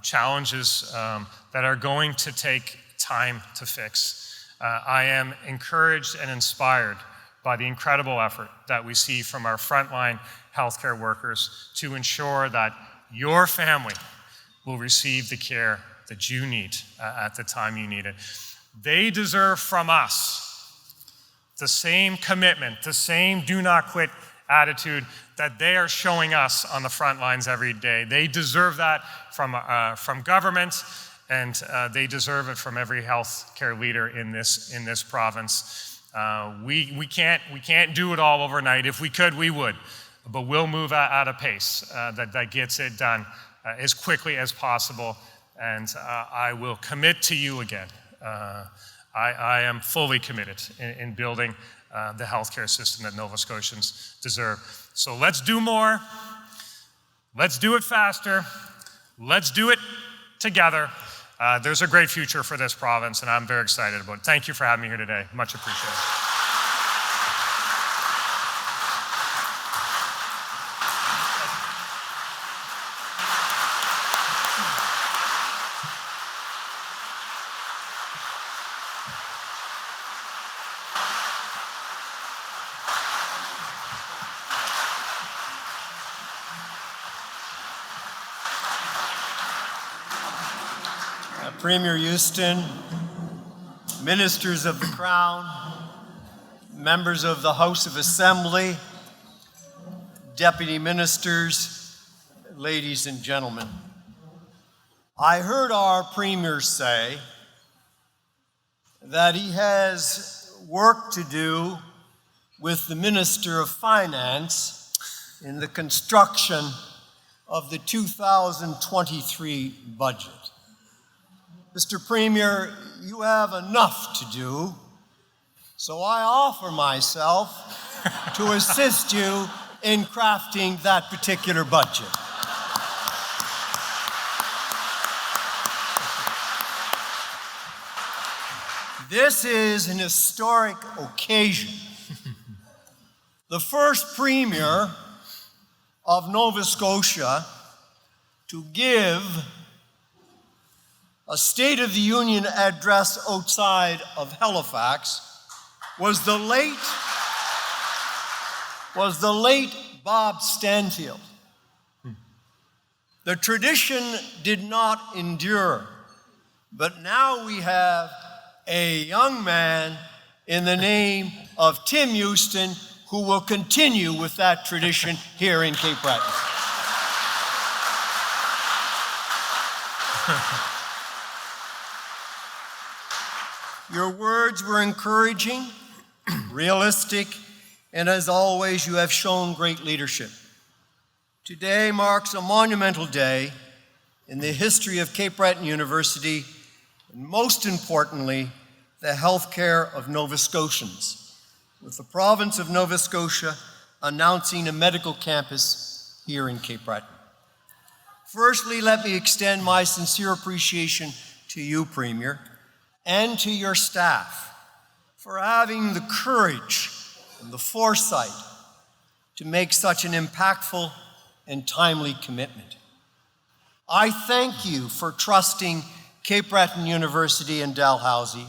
challenges that are going to take time to fix, I am encouraged and inspired by the incredible effort that we see from our frontline healthcare workers to ensure that your family will receive the care that you need at the time you need it. They deserve from us the same commitment, the same do not quit attitude that they are showing us on the front lines every day. They deserve that from government, and they deserve it from every healthcare leader in this province. We can't do it all overnight. If we could, we would, but we'll move at a pace that gets it done as quickly as possible. And I will commit to you again. I am fully committed in building the healthcare system that Nova Scotians deserve. So let's do more. Let's do it faster. Let's do it together. There's a great future for this province, and I'm very excited about it. Thank you for having me here today. Much appreciated. Premier Houston, ministers of the Crown, members of the House of Assembly, deputy ministers, ladies and gentlemen. I heard our Premier say that he has work to do with the Minister of Finance in the construction of the 2023 budget. Mr. Premier, you have enough to do, so I offer myself to assist you in crafting that particular budget. This is an historic occasion. The first Premier of Nova Scotia to give a State of the Union address outside of Halifax was the late Bob Stanfield. The tradition did not endure, but now we have a young man in the name of Tim Houston who will continue with that tradition here in Cape Breton. Your words were encouraging, realistic, and as always, you have shown great leadership. Today marks a monumental day in the history of Cape Breton University, and most importantly, the healthcare of Nova Scotians, with the province of Nova Scotia announcing a medical campus here in Cape Breton. Firstly, let me extend my sincere appreciation to you, Premier, and to your staff for having the courage and the foresight to make such an impactful and timely commitment. I thank you for trusting Cape Breton University and Dalhousie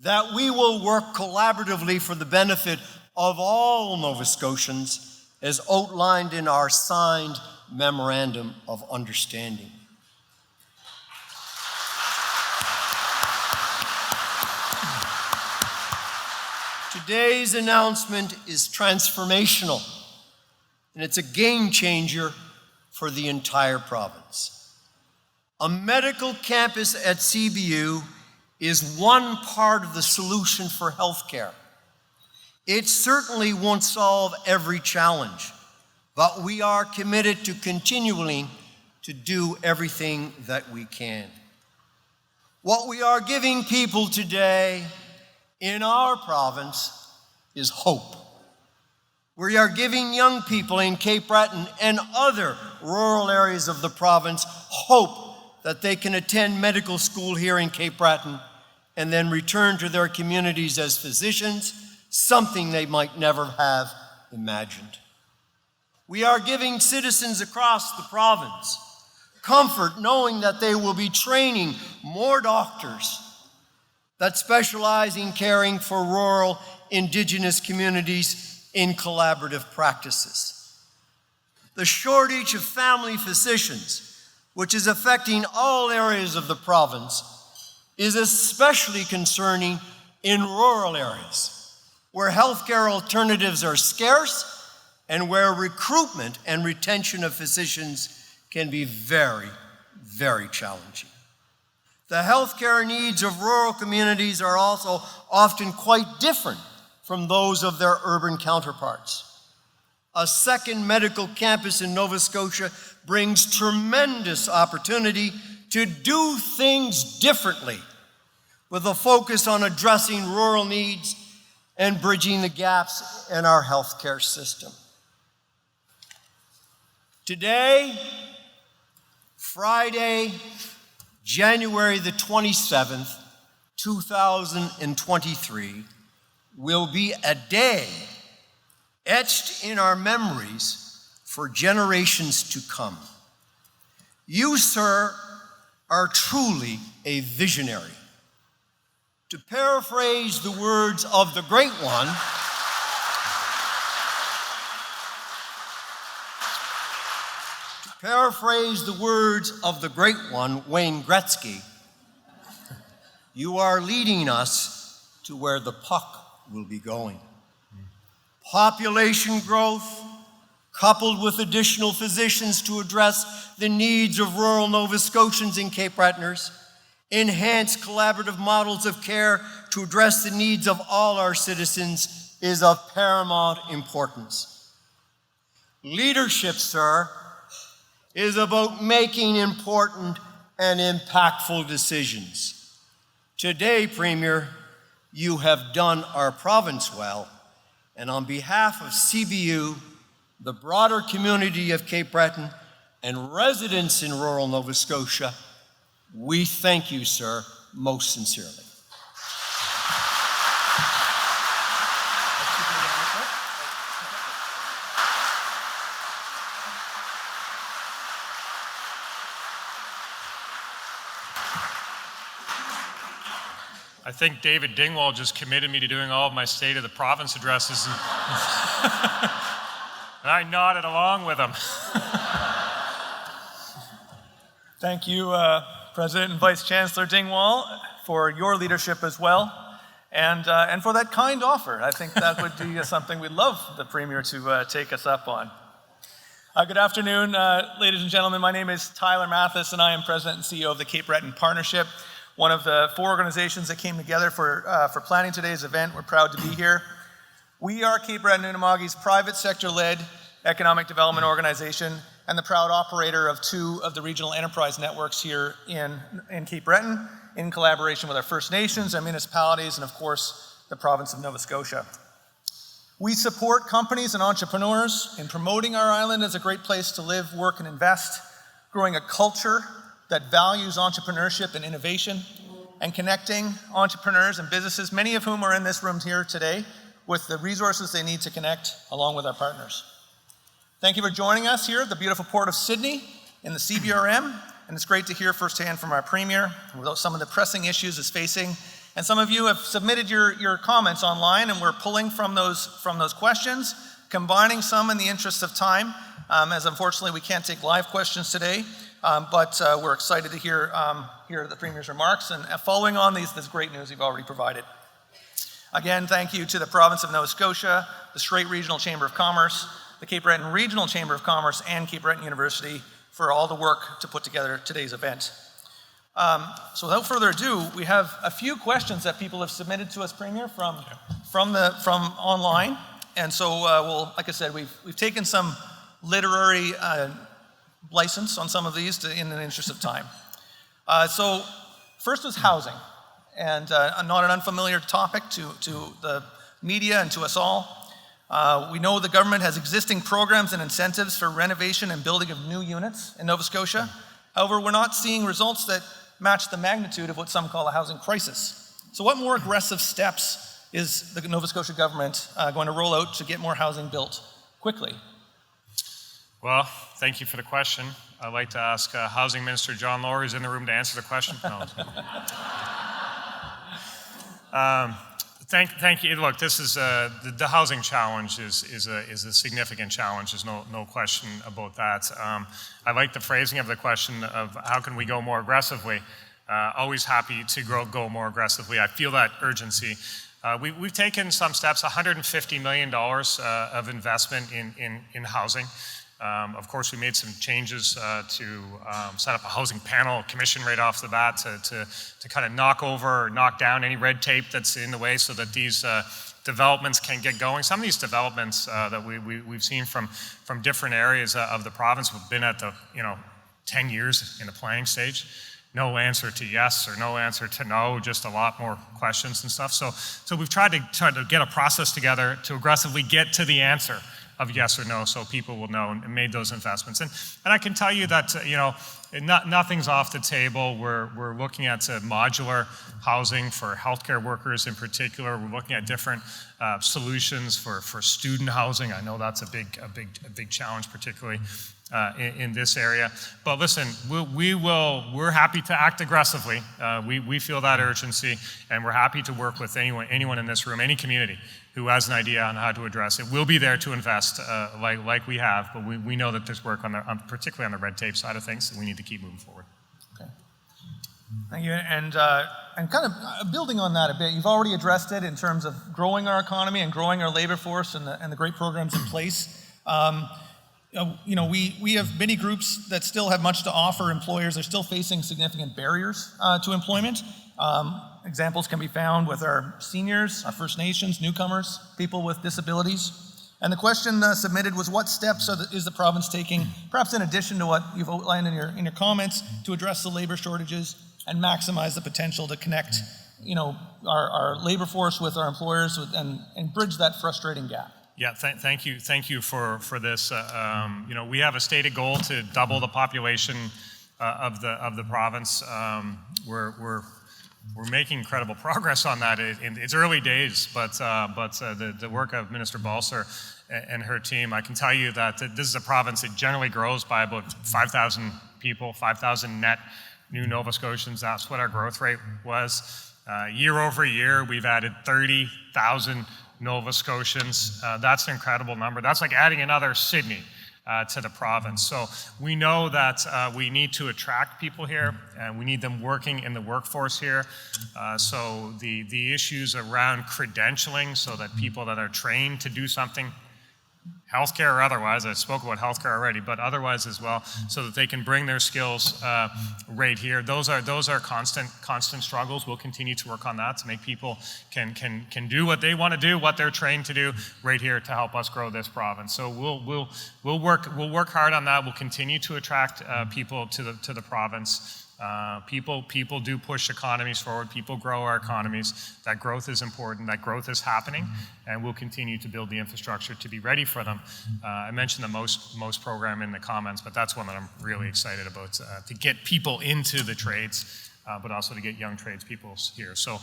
that we will work collaboratively for the benefit of all Nova Scotians as outlined in our signed Memorandum of Understanding. Today's announcement is transformational, and it's a game changer for the entire province. A medical campus at CBU is one part of the solution for healthcare. It certainly won't solve every challenge, but we are committed to continuing to do everything that we can. What we are giving people today in our province is hope. We are giving young people in Cape Breton and other rural areas of the province hope that they can attend medical school here in Cape Breton and then return to their communities as physicians, something they might never have imagined. We are giving citizens across the province comfort knowing that they will be training more doctors that specialize in caring for rural Indigenous communities in collaborative practices. The shortage of family physicians, which is affecting all areas of the province, is especially concerning in rural areas, where healthcare alternatives are scarce and where recruitment and retention of physicians can be very, very challenging. The healthcare needs of rural communities are also often quite different from those of their urban counterparts. A second medical campus in Nova Scotia brings tremendous opportunity to do things differently, with a focus on addressing rural needs and bridging the gaps in our healthcare system. Today, Friday, January the 27th, 2023, will be a day etched in our memories for generations to come. You, sir, are truly a visionary. To paraphrase the words of the great one, Wayne Gretzky, you are leading us to where the puck will be going. Population growth, coupled with additional physicians to address the needs of rural Nova Scotians and Cape Bretoners, enhanced collaborative models of care to address the needs of all our citizens is of paramount importance. Leadership, sir, is about making important and impactful decisions. Today, Premier, you have done our province well, and on behalf of CBU, the broader community of Cape Breton, and residents in rural Nova Scotia, we thank you, sir, most sincerely. I think David Dingwall just committed me to doing all of my State of the Province addresses, and I nodded along with him. Thank you, President and Vice Chancellor Dingwall, for your leadership as well, and for that kind offer. I think that would be something we'd love the Premier to take us up on. Good afternoon, ladies and gentlemen. My name is Tyler Mathis, and I am President and CEO of the Cape Breton Partnership, one of the 4 organizations that came together for planning today's event. We're proud to be here. We are Cape Breton Unamugg's private sector-led economic development organization and the proud operator of 2 of the regional enterprise networks here in Cape Breton, in collaboration with our First Nations, our municipalities, and of course, the province of Nova Scotia. We support companies and entrepreneurs in promoting our island as a great place to live, work, and invest, growing a culture that values entrepreneurship and innovation, and connecting entrepreneurs and businesses, many of whom are in this room here today, with the resources they need to connect along with our partners. Thank you for joining us here at the beautiful Port of Sydney in the CBRM, and it's great to hear firsthand from our Premier about some of the pressing issues it's facing. And some of you have submitted your comments online, and we're pulling from those questions, combining some in the interest of time, as unfortunately we can't take live questions today, but we're excited to hear the Premier's remarks, and following on this great news you've already provided. Again, thank you to the province of Nova Scotia, the Strait Regional Chamber of Commerce, the Cape Breton Regional Chamber of Commerce, and Cape Breton University for all the work to put together today's event. So without further ado, we have a few questions that people have submitted to us, Premier, from online. And so, like I said, we've taken some literary license on some of these in the interest of time. So first was housing, and not an unfamiliar topic to the media and to us all. We know the government has existing programs and incentives for renovation and building of new units in Nova Scotia. However, we're not seeing results that match the magnitude of what some call a housing crisis. So what more aggressive steps is the Nova Scotia government going to roll out to get more housing built quickly? Well, thank you for the question. I'd like to ask Housing Minister John Lower, who's in the room, to answer the question. No. Thank you. Look, this is the housing challenge is a significant challenge. There's no question about that. I like the phrasing of the question of how can we go more aggressively. Always happy to go more aggressively. I feel that urgency. We've taken some steps. $150 million of investment in housing. Of course, we made some changes to set up a housing panel commission right off the bat to kind of knock down any red tape that's in the way so that these developments can get going. Some of these developments that we've seen from different areas of the province have been at the 10 years in the planning stage. No answer to yes or no answer to no, just a lot more questions and stuff. So we've tried to get a process together to aggressively get to the answer of yes or no, so people will know, and made those investments. And I can tell you that nothing's off the table. We're looking at modular housing for healthcare workers in particular. We're looking at different solutions for student housing. I know that's a big challenge, particularly in this area. But listen, we're happy to act aggressively. We feel that urgency, and we're happy to work with anyone in this room, any community who has an idea on how to address it. We'll be there to invest like we have, but we know that there's work particularly on the red tape side of things, and we need to keep moving forward. Okay. Thank you. And kind of building on that a bit, you've already addressed it in terms of growing our economy and growing our labor force and the great programs in place. We have many groups that still have much to offer employers. They're still facing significant barriers to employment. Examples can be found with our seniors, our First Nations, newcomers, people with disabilities. And the question submitted was, what steps is the province taking, perhaps in addition to what you've outlined in your comments, to address the labor shortages and maximize the potential to connect our labor force with our employers and bridge that frustrating gap? Yeah, thank you for this. We have a stated goal to double the population of the province. We're making incredible progress on that. It's early days, but the work of Minister Balser and her team, I can tell you that this is a province that generally grows by about 5,000 people, 5,000 net new Nova Scotians. That's what our growth rate was. Year over year, we've added 30,000 Nova Scotians. That's an incredible number. That's like adding another Sydney to the province. So we know that we need to attract people here, and we need them working in the workforce here. So the issues around credentialing, so that people that are trained to do something healthcare or otherwise. I spoke about healthcare already, but otherwise as well, so that they can bring their skills right here. Those are constant struggles. We'll continue to work on that to make people can do what they want to do, what they're trained to do right here to help us grow this province. So we'll work hard on that. We'll continue to attract people to the province. People do push economies forward. People grow our economies. That growth is important. That growth is happening, and we'll continue to build the infrastructure to be ready for them. I mentioned the most program in the comments, but that's one that I'm really excited about, to get people into the trades, but also to get young tradespeople here. So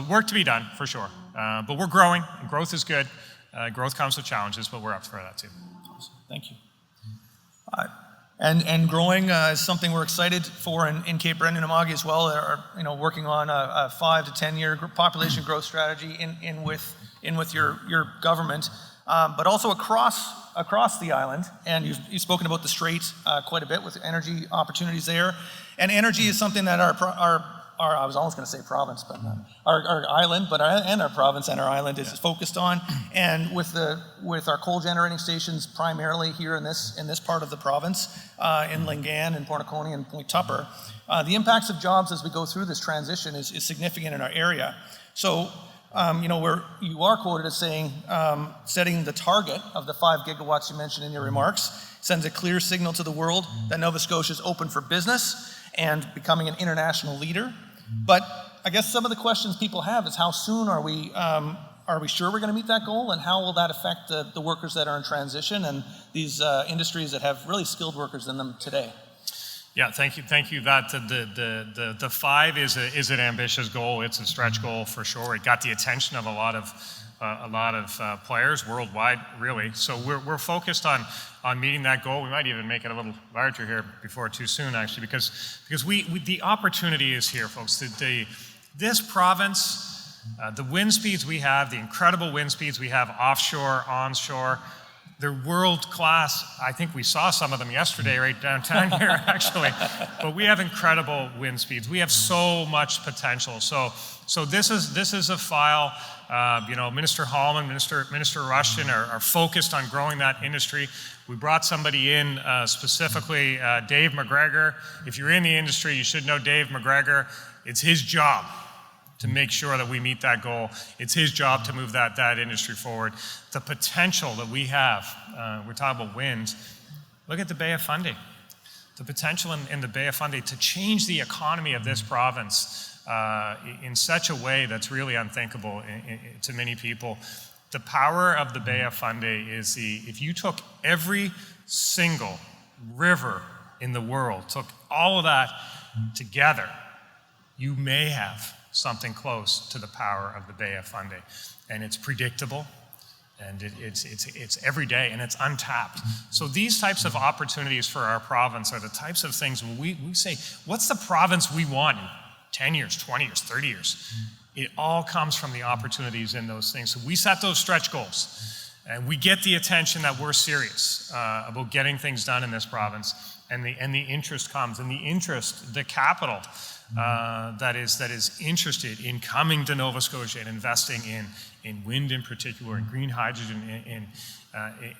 work to be done for sure. But we're growing, and growth is good. Growth comes with challenges, but we're up for that too. Awesome. Thank you. And growing is something we're excited for in Cape Breton and Amagi as well. Are working on a 5 to 10 year population growth strategy in with your government, but also across the island. And you've spoken about the Strait quite a bit with energy opportunities there. And energy is something that our I was almost going to say province, but our island, and our province and our island is focused on. And with our coal generating stations primarily here in this part of the province, in Lingan and Porniconi and Point Tupper, the impacts of jobs as we go through this transition is significant in our area. So, where you are quoted as saying, setting the target of the 5 gigawatts you mentioned in your remarks sends a clear signal to the world that Nova Scotia is open for business and becoming an international leader. But I guess some of the questions people have is how soon are we sure we're going to meet that goal, and how will that affect the workers that are in transition and these industries that have really skilled workers in them today? Yeah, thank you. That the 5 is an ambitious goal. It's a stretch goal for sure. It got the attention of a lot of players worldwide, really. So we're focused on meeting that goal. We might even make it a little larger here before too soon, actually, because the opportunity is here, folks. This province, the wind speeds we have, the incredible wind speeds we have offshore, onshore, they're world class. I think we saw some of them yesterday right downtown here, actually. But we have incredible wind speeds. We have so much potential. So this is a file. Minister Hallman, Minister Rushton are focused on growing that industry. We brought somebody in specifically, Dave McGregor. If you're in the industry, you should know Dave McGregor. It's his job to make sure that we meet that goal. It's his job to move that industry forward. The potential that we have, we're talking about wind. Look at the Bay of Fundy. The potential in the Bay of Fundy to change the economy of this province in such a way that's really unthinkable to many people. The power of the Bay of Fundy is if you took every single river in the world, took all of that together, you may have something close to the power of the Bay of Fundy. And it's predictable, and it's every day, and it's untapped. So these types of opportunities for our province are the types of things when we say, what's the province we want in 10 years, 20 years, 30 years? It all comes from the opportunities in those things. So we set those stretch goals, and we get the attention that we're serious about getting things done in this province, and the interest comes, and the capital that is interested in coming to Nova Scotia and investing in wind in particular, and green hydrogen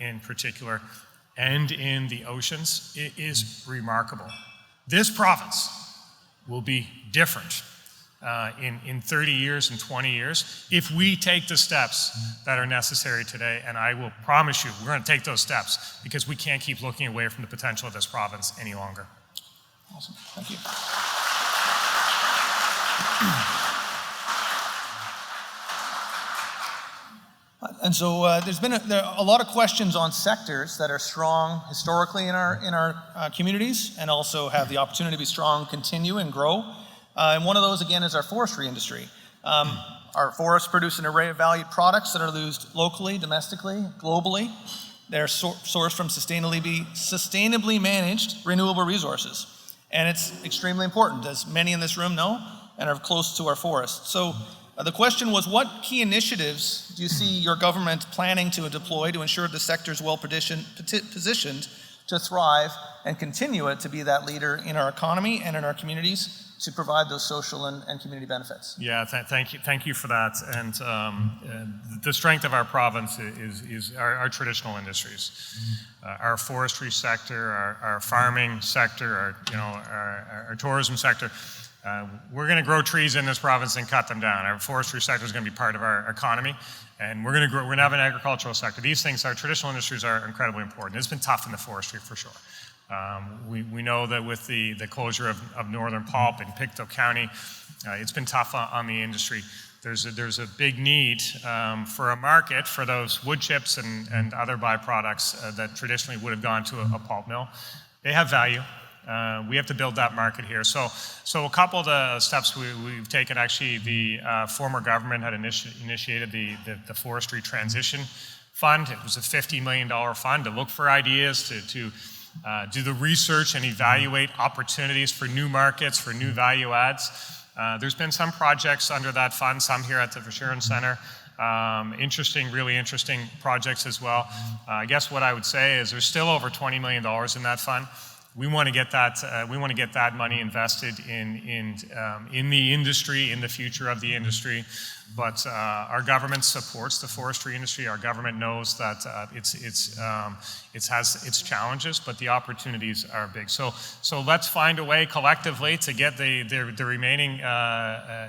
in particular, and in the oceans, it is remarkable. This province will be different in 30 years and 20 years if we take the steps that are necessary today, and I will promise you we're going to take those steps because we can't keep looking away from the potential of this province any longer. Awesome. Thank you. And so there's been a lot of questions on sectors that are strong historically in our communities, and also have the opportunity to be strong, continue, and grow. And one of those, again, is our forestry industry. Our forests produce an array of valued products that are used locally, domestically, globally. They're sourced from sustainably managed renewable resources. And it's extremely important, as many in this room know, and are close to our forests. So the question was, what key initiatives do you see your government planning to deploy to ensure the sector is well positioned to thrive and continue it to be that leader in our economy and in our communities to provide those social and community benefits. Yeah, thank you for that. And the strength of our province is our traditional industries, our forestry sector, our farming sector, our tourism sector. We're going to grow trees in this province and cut them down. Our forestry sector is going to be part of our economy, and we're going to have an agricultural sector. These things, our traditional industries, are incredibly important. It's been tough in the forestry for sure. We know that with the closure of Northern Pulp in Pictou County, it's been tough on the industry. There's a big need for a market for those wood chips and other byproducts that traditionally would have gone to a pulp mill. They have value. We have to build that market here. So a couple of the steps we've taken, actually, the former government had initiated the Forestry Transition Fund. It was a $50 million fund to look for ideas, to do the research and evaluate opportunities for new markets, for new value adds. There's been some projects under that fund, some here at the Verschuren Center. Really interesting projects as well. I guess what I would say is there's still over $20 million in that fund. We want to get that. We want to get that money invested in the industry, in the future of the industry. But our government supports the forestry industry. Our government knows that it has its challenges, but the opportunities are big. So let's find a way collectively to get the remaining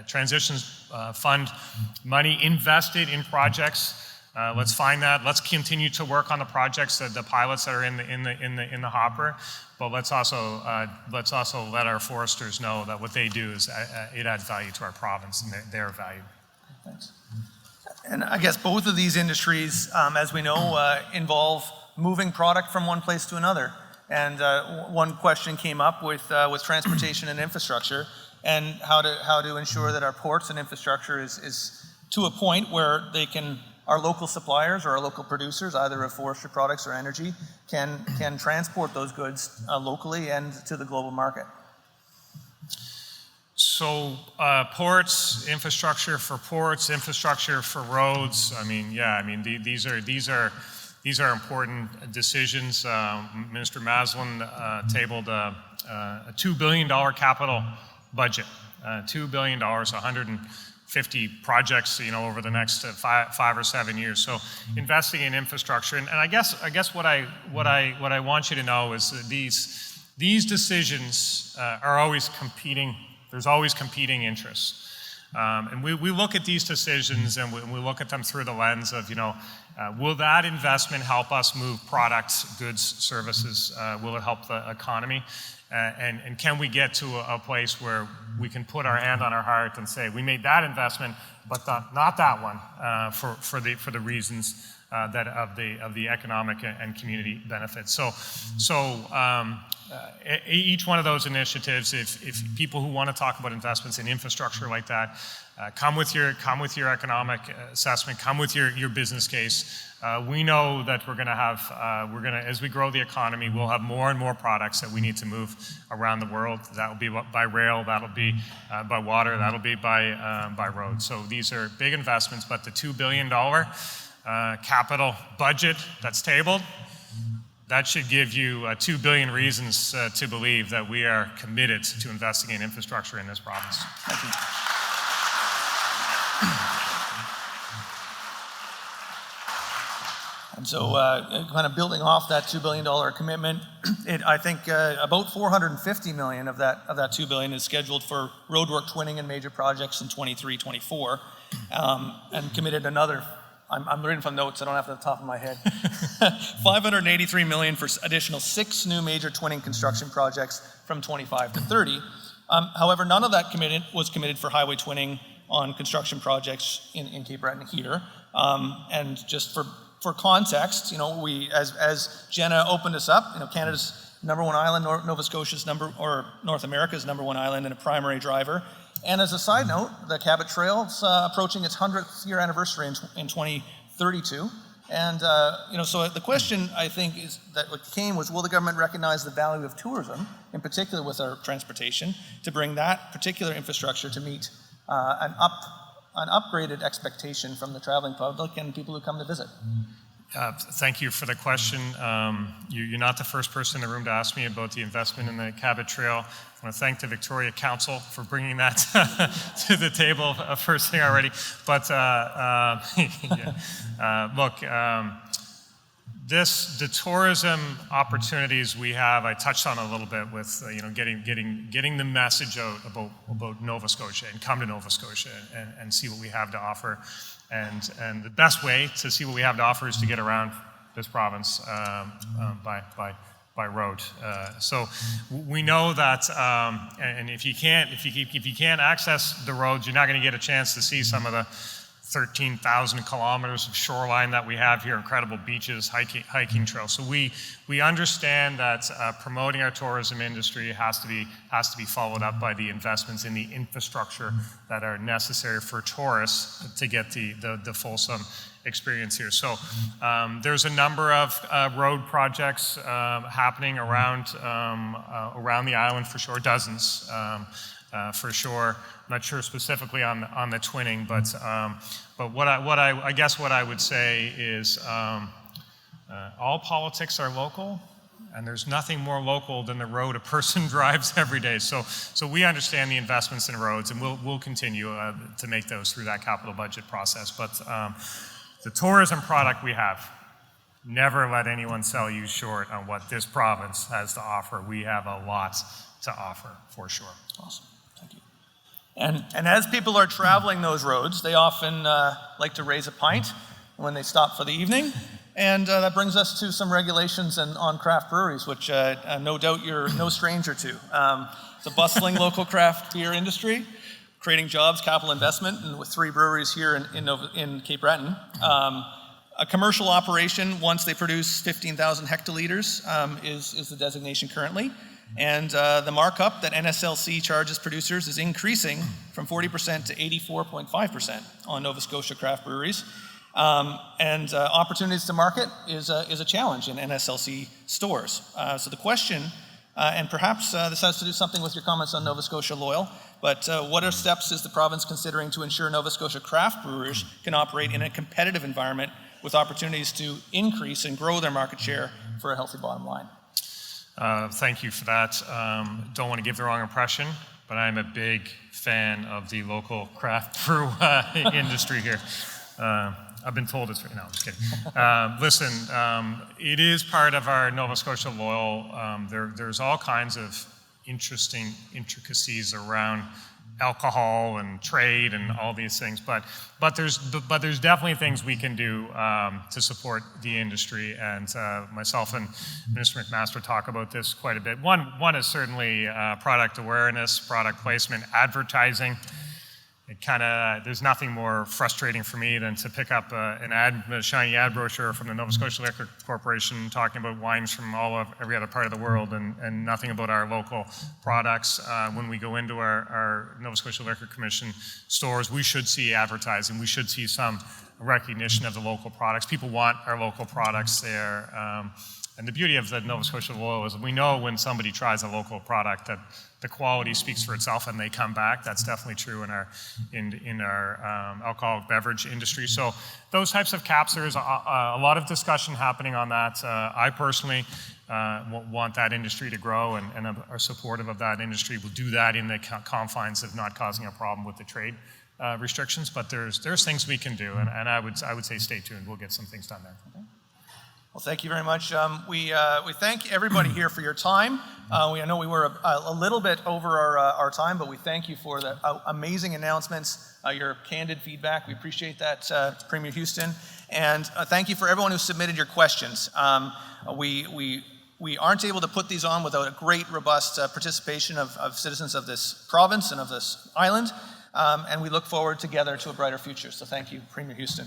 transitions fund money invested in projects. Let's find that. Let's continue to work on the projects, the pilots that are in the hopper. But let's also let our foresters know that what they do is it adds value to our province, and they're valued. Thanks. And I guess both of these industries, as we know, involve moving product from one place to another. And one question came up with transportation and infrastructure, and how to ensure that our ports and infrastructure is to a point where our local suppliers or our local producers, either of forestry products or energy, can transport those goods locally and to the global market. So ports, infrastructure for roads. These are important decisions. Minister Maslin tabled a $2 billion capital budget. $2 billion, 150 projects, over the next 5 or 7 years. So investing in infrastructure, and I guess what I want you to know is that these decisions are always competing. There's always competing interests, and we look at these decisions and we look at them through the lens of, will that investment help us move products, goods, services? Will it help the economy? And can we get to a place where we can put our hand on our heart and say, we made that investment, but not that one, for the reasons that of the economic and community benefits. So each one of those initiatives, if people who want to talk about investments in infrastructure like that, come with your economic assessment, come with your business case. We know that as we grow the economy, we'll have more and more products that we need to move around the world. That will be by rail, that'll be by water, that'll be by road. So these are big investments, but the $2 billion capital budget that's tabled, that should give you 2 billion reasons to believe that we are committed to investing in infrastructure in this province. Thank you. And so kind of building off that $2 billion commitment, I think about $450 million of that $2 billion is scheduled for roadwork twinning and major projects in 23-24, and committed another, I'm reading from notes, I don't have it at the top of my head, $583 million for additional 6 new major twinning construction projects from 25 to 30. However, none of that was committed for highway twinning on construction projects in Cape Breton here. And just for context, we, as Jenna opened us up, Canada's #1 island, Nova Scotia's North America's #1 island, and a primary driver. And as a side note, the Cabot Trail's approaching its 100th year anniversary in 2032. And so the question, I think, is that what came was, will the government recognize the value of tourism, in particular with our transportation, to bring that particular infrastructure to meet an upgraded expectation from the traveling public and people who come to visit? Thank you for the question. You're not the first person in the room to ask me about the investment in the Cabot Trail. I want to thank the Victoria Council for bringing that to the table first thing already. But look, the tourism opportunities we have, I touched on a little bit with getting the message out about Nova Scotia and come to Nova Scotia and see what we have to offer. And the best way to see what we have to offer is to get around this province by road. So we know that, and if you can't access the roads, you're not going to get a chance to see some of the 13,000 kilometers of shoreline that we have here, incredible beaches, hiking trails. So we understand that promoting our tourism industry has to be followed up by the investments in the infrastructure that are necessary for tourists to get the fulsome experience here. So there's a number of road projects happening around the island for sure, dozens for sure. I'm not sure specifically on the twinning, but what I would say is all politics are local, and there's nothing more local than the road a person drives every day. So we understand the investments in roads, and we'll continue to make those through that capital budget process. But the tourism product we have, never let anyone sell you short on what this province has to offer. We have a lot to offer, for sure. Awesome. Thank you. And as people are traveling those roads, they often like to raise a pint when they stop for the evening. And that brings us to some regulations on craft breweries, which no doubt you're no stranger to. It's a bustling local craft beer industry, creating jobs, capital investment, and with 3 breweries here in Cape Breton. A commercial operation, once they produce 15,000 hectoliters, is the designation currently. And the markup that NSLC charges producers is increasing from 40% to 84.5% on Nova Scotia craft breweries. And opportunities to market is a challenge in NSLC stores. So the question, and perhaps this has to do something with your comments on Nova Scotia Loyal, but what are steps is the province considering to ensure Nova Scotia craft brewers can operate in a competitive environment with opportunities to increase and grow their market share for a healthy bottom line? Thank you for that. Don't want to give the wrong impression, but I'm a big fan of the local craft brew industry here. I've been told it's right now, I'm just kidding. Listen, it is part of our Nova Scotia Loyal. There's all kinds of interesting intricacies around alcohol and trade and all these things, but there's definitely things we can do to support the industry, and myself and Minister McMaster talk about this quite a bit. One is certainly product awareness, product placement, advertising. There's nothing more frustrating for me than to pick up a shiny ad brochure from the Nova Scotia Liquor Corporation talking about wines from every other part of the world and nothing about our local products. When we go into our Nova Scotia Liquor Commission stores, we should see advertising. We should see some recognition of the local products. People want our local products there. And the beauty of the Nova Scotia Loyal is we know when somebody tries a local product that the quality speaks for itself and they come back. That's definitely true in our alcoholic beverage industry. So those types of caps, there's a lot of discussion happening on that. I personally want that industry to grow and are supportive of that industry. We'll do that in the confines of not causing a problem with the trade restrictions, but there's things we can do, and I would say stay tuned. We'll get some things done there. Okay. Well, thank you very much. We thank everybody here for your time. I know we were a little bit over our time, but we thank you for the amazing announcements, your candid feedback. We appreciate that, Premier Houston. And thank you for everyone who submitted your questions. We aren't able to put these on without a great, robust participation of citizens of this province and of this island. And we look forward together to a brighter future. So thank you, Premier Houston.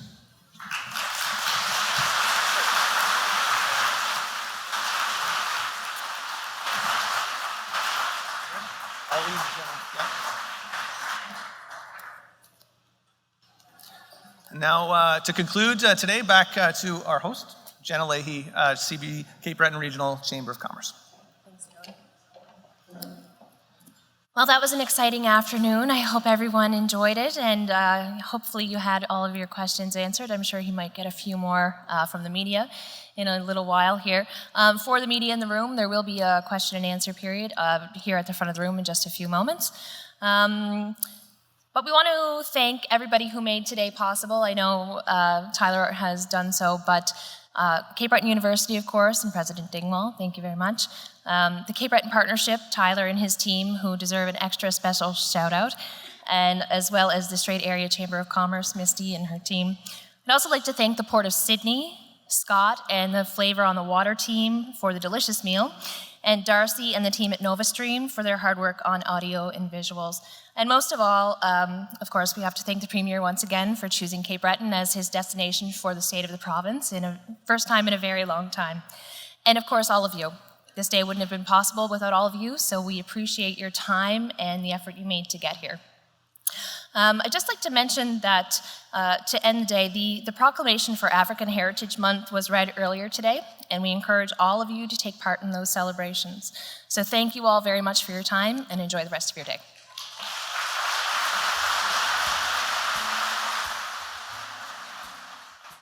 Now, to conclude today, back to our host, Jenna Leahy, CB Cape Breton Regional Chamber of Commerce. Thanks, John. Well, that was an exciting afternoon. I hope everyone enjoyed it, and hopefully you had all of your questions answered. I'm sure he might get a few more from the media in a little while here. For the media in the room, there will be a question and answer period here at the front of the room in just a few moments. But we want to thank everybody who made today possible. I know Tyler has done so, but Cape Breton University, of course, and President Dingwall, thank you very much. The Cape Breton Partnership, Tyler and his team, who deserve an extra special shout out, and as well as the Strait Area Chamber of Commerce, Misty and her team. I'd also like to thank the Port of Sydney, Scott, and the Flavor on the Water team for the delicious meal, and Darcy and the team at NovaStream for their hard work on audio and visuals. And most of all, of course, we have to thank the Premier once again for choosing Cape Breton as his destination for the state of the province in a first time in a very long time. And of course, all of you. This day wouldn't have been possible without all of you, so we appreciate your time and the effort you made to get here. I'd just like to mention that to end the day, the proclamation for African Heritage Month was read earlier today, and we encourage all of you to take part in those celebrations. So thank you all very much for your time, and enjoy the rest of your day.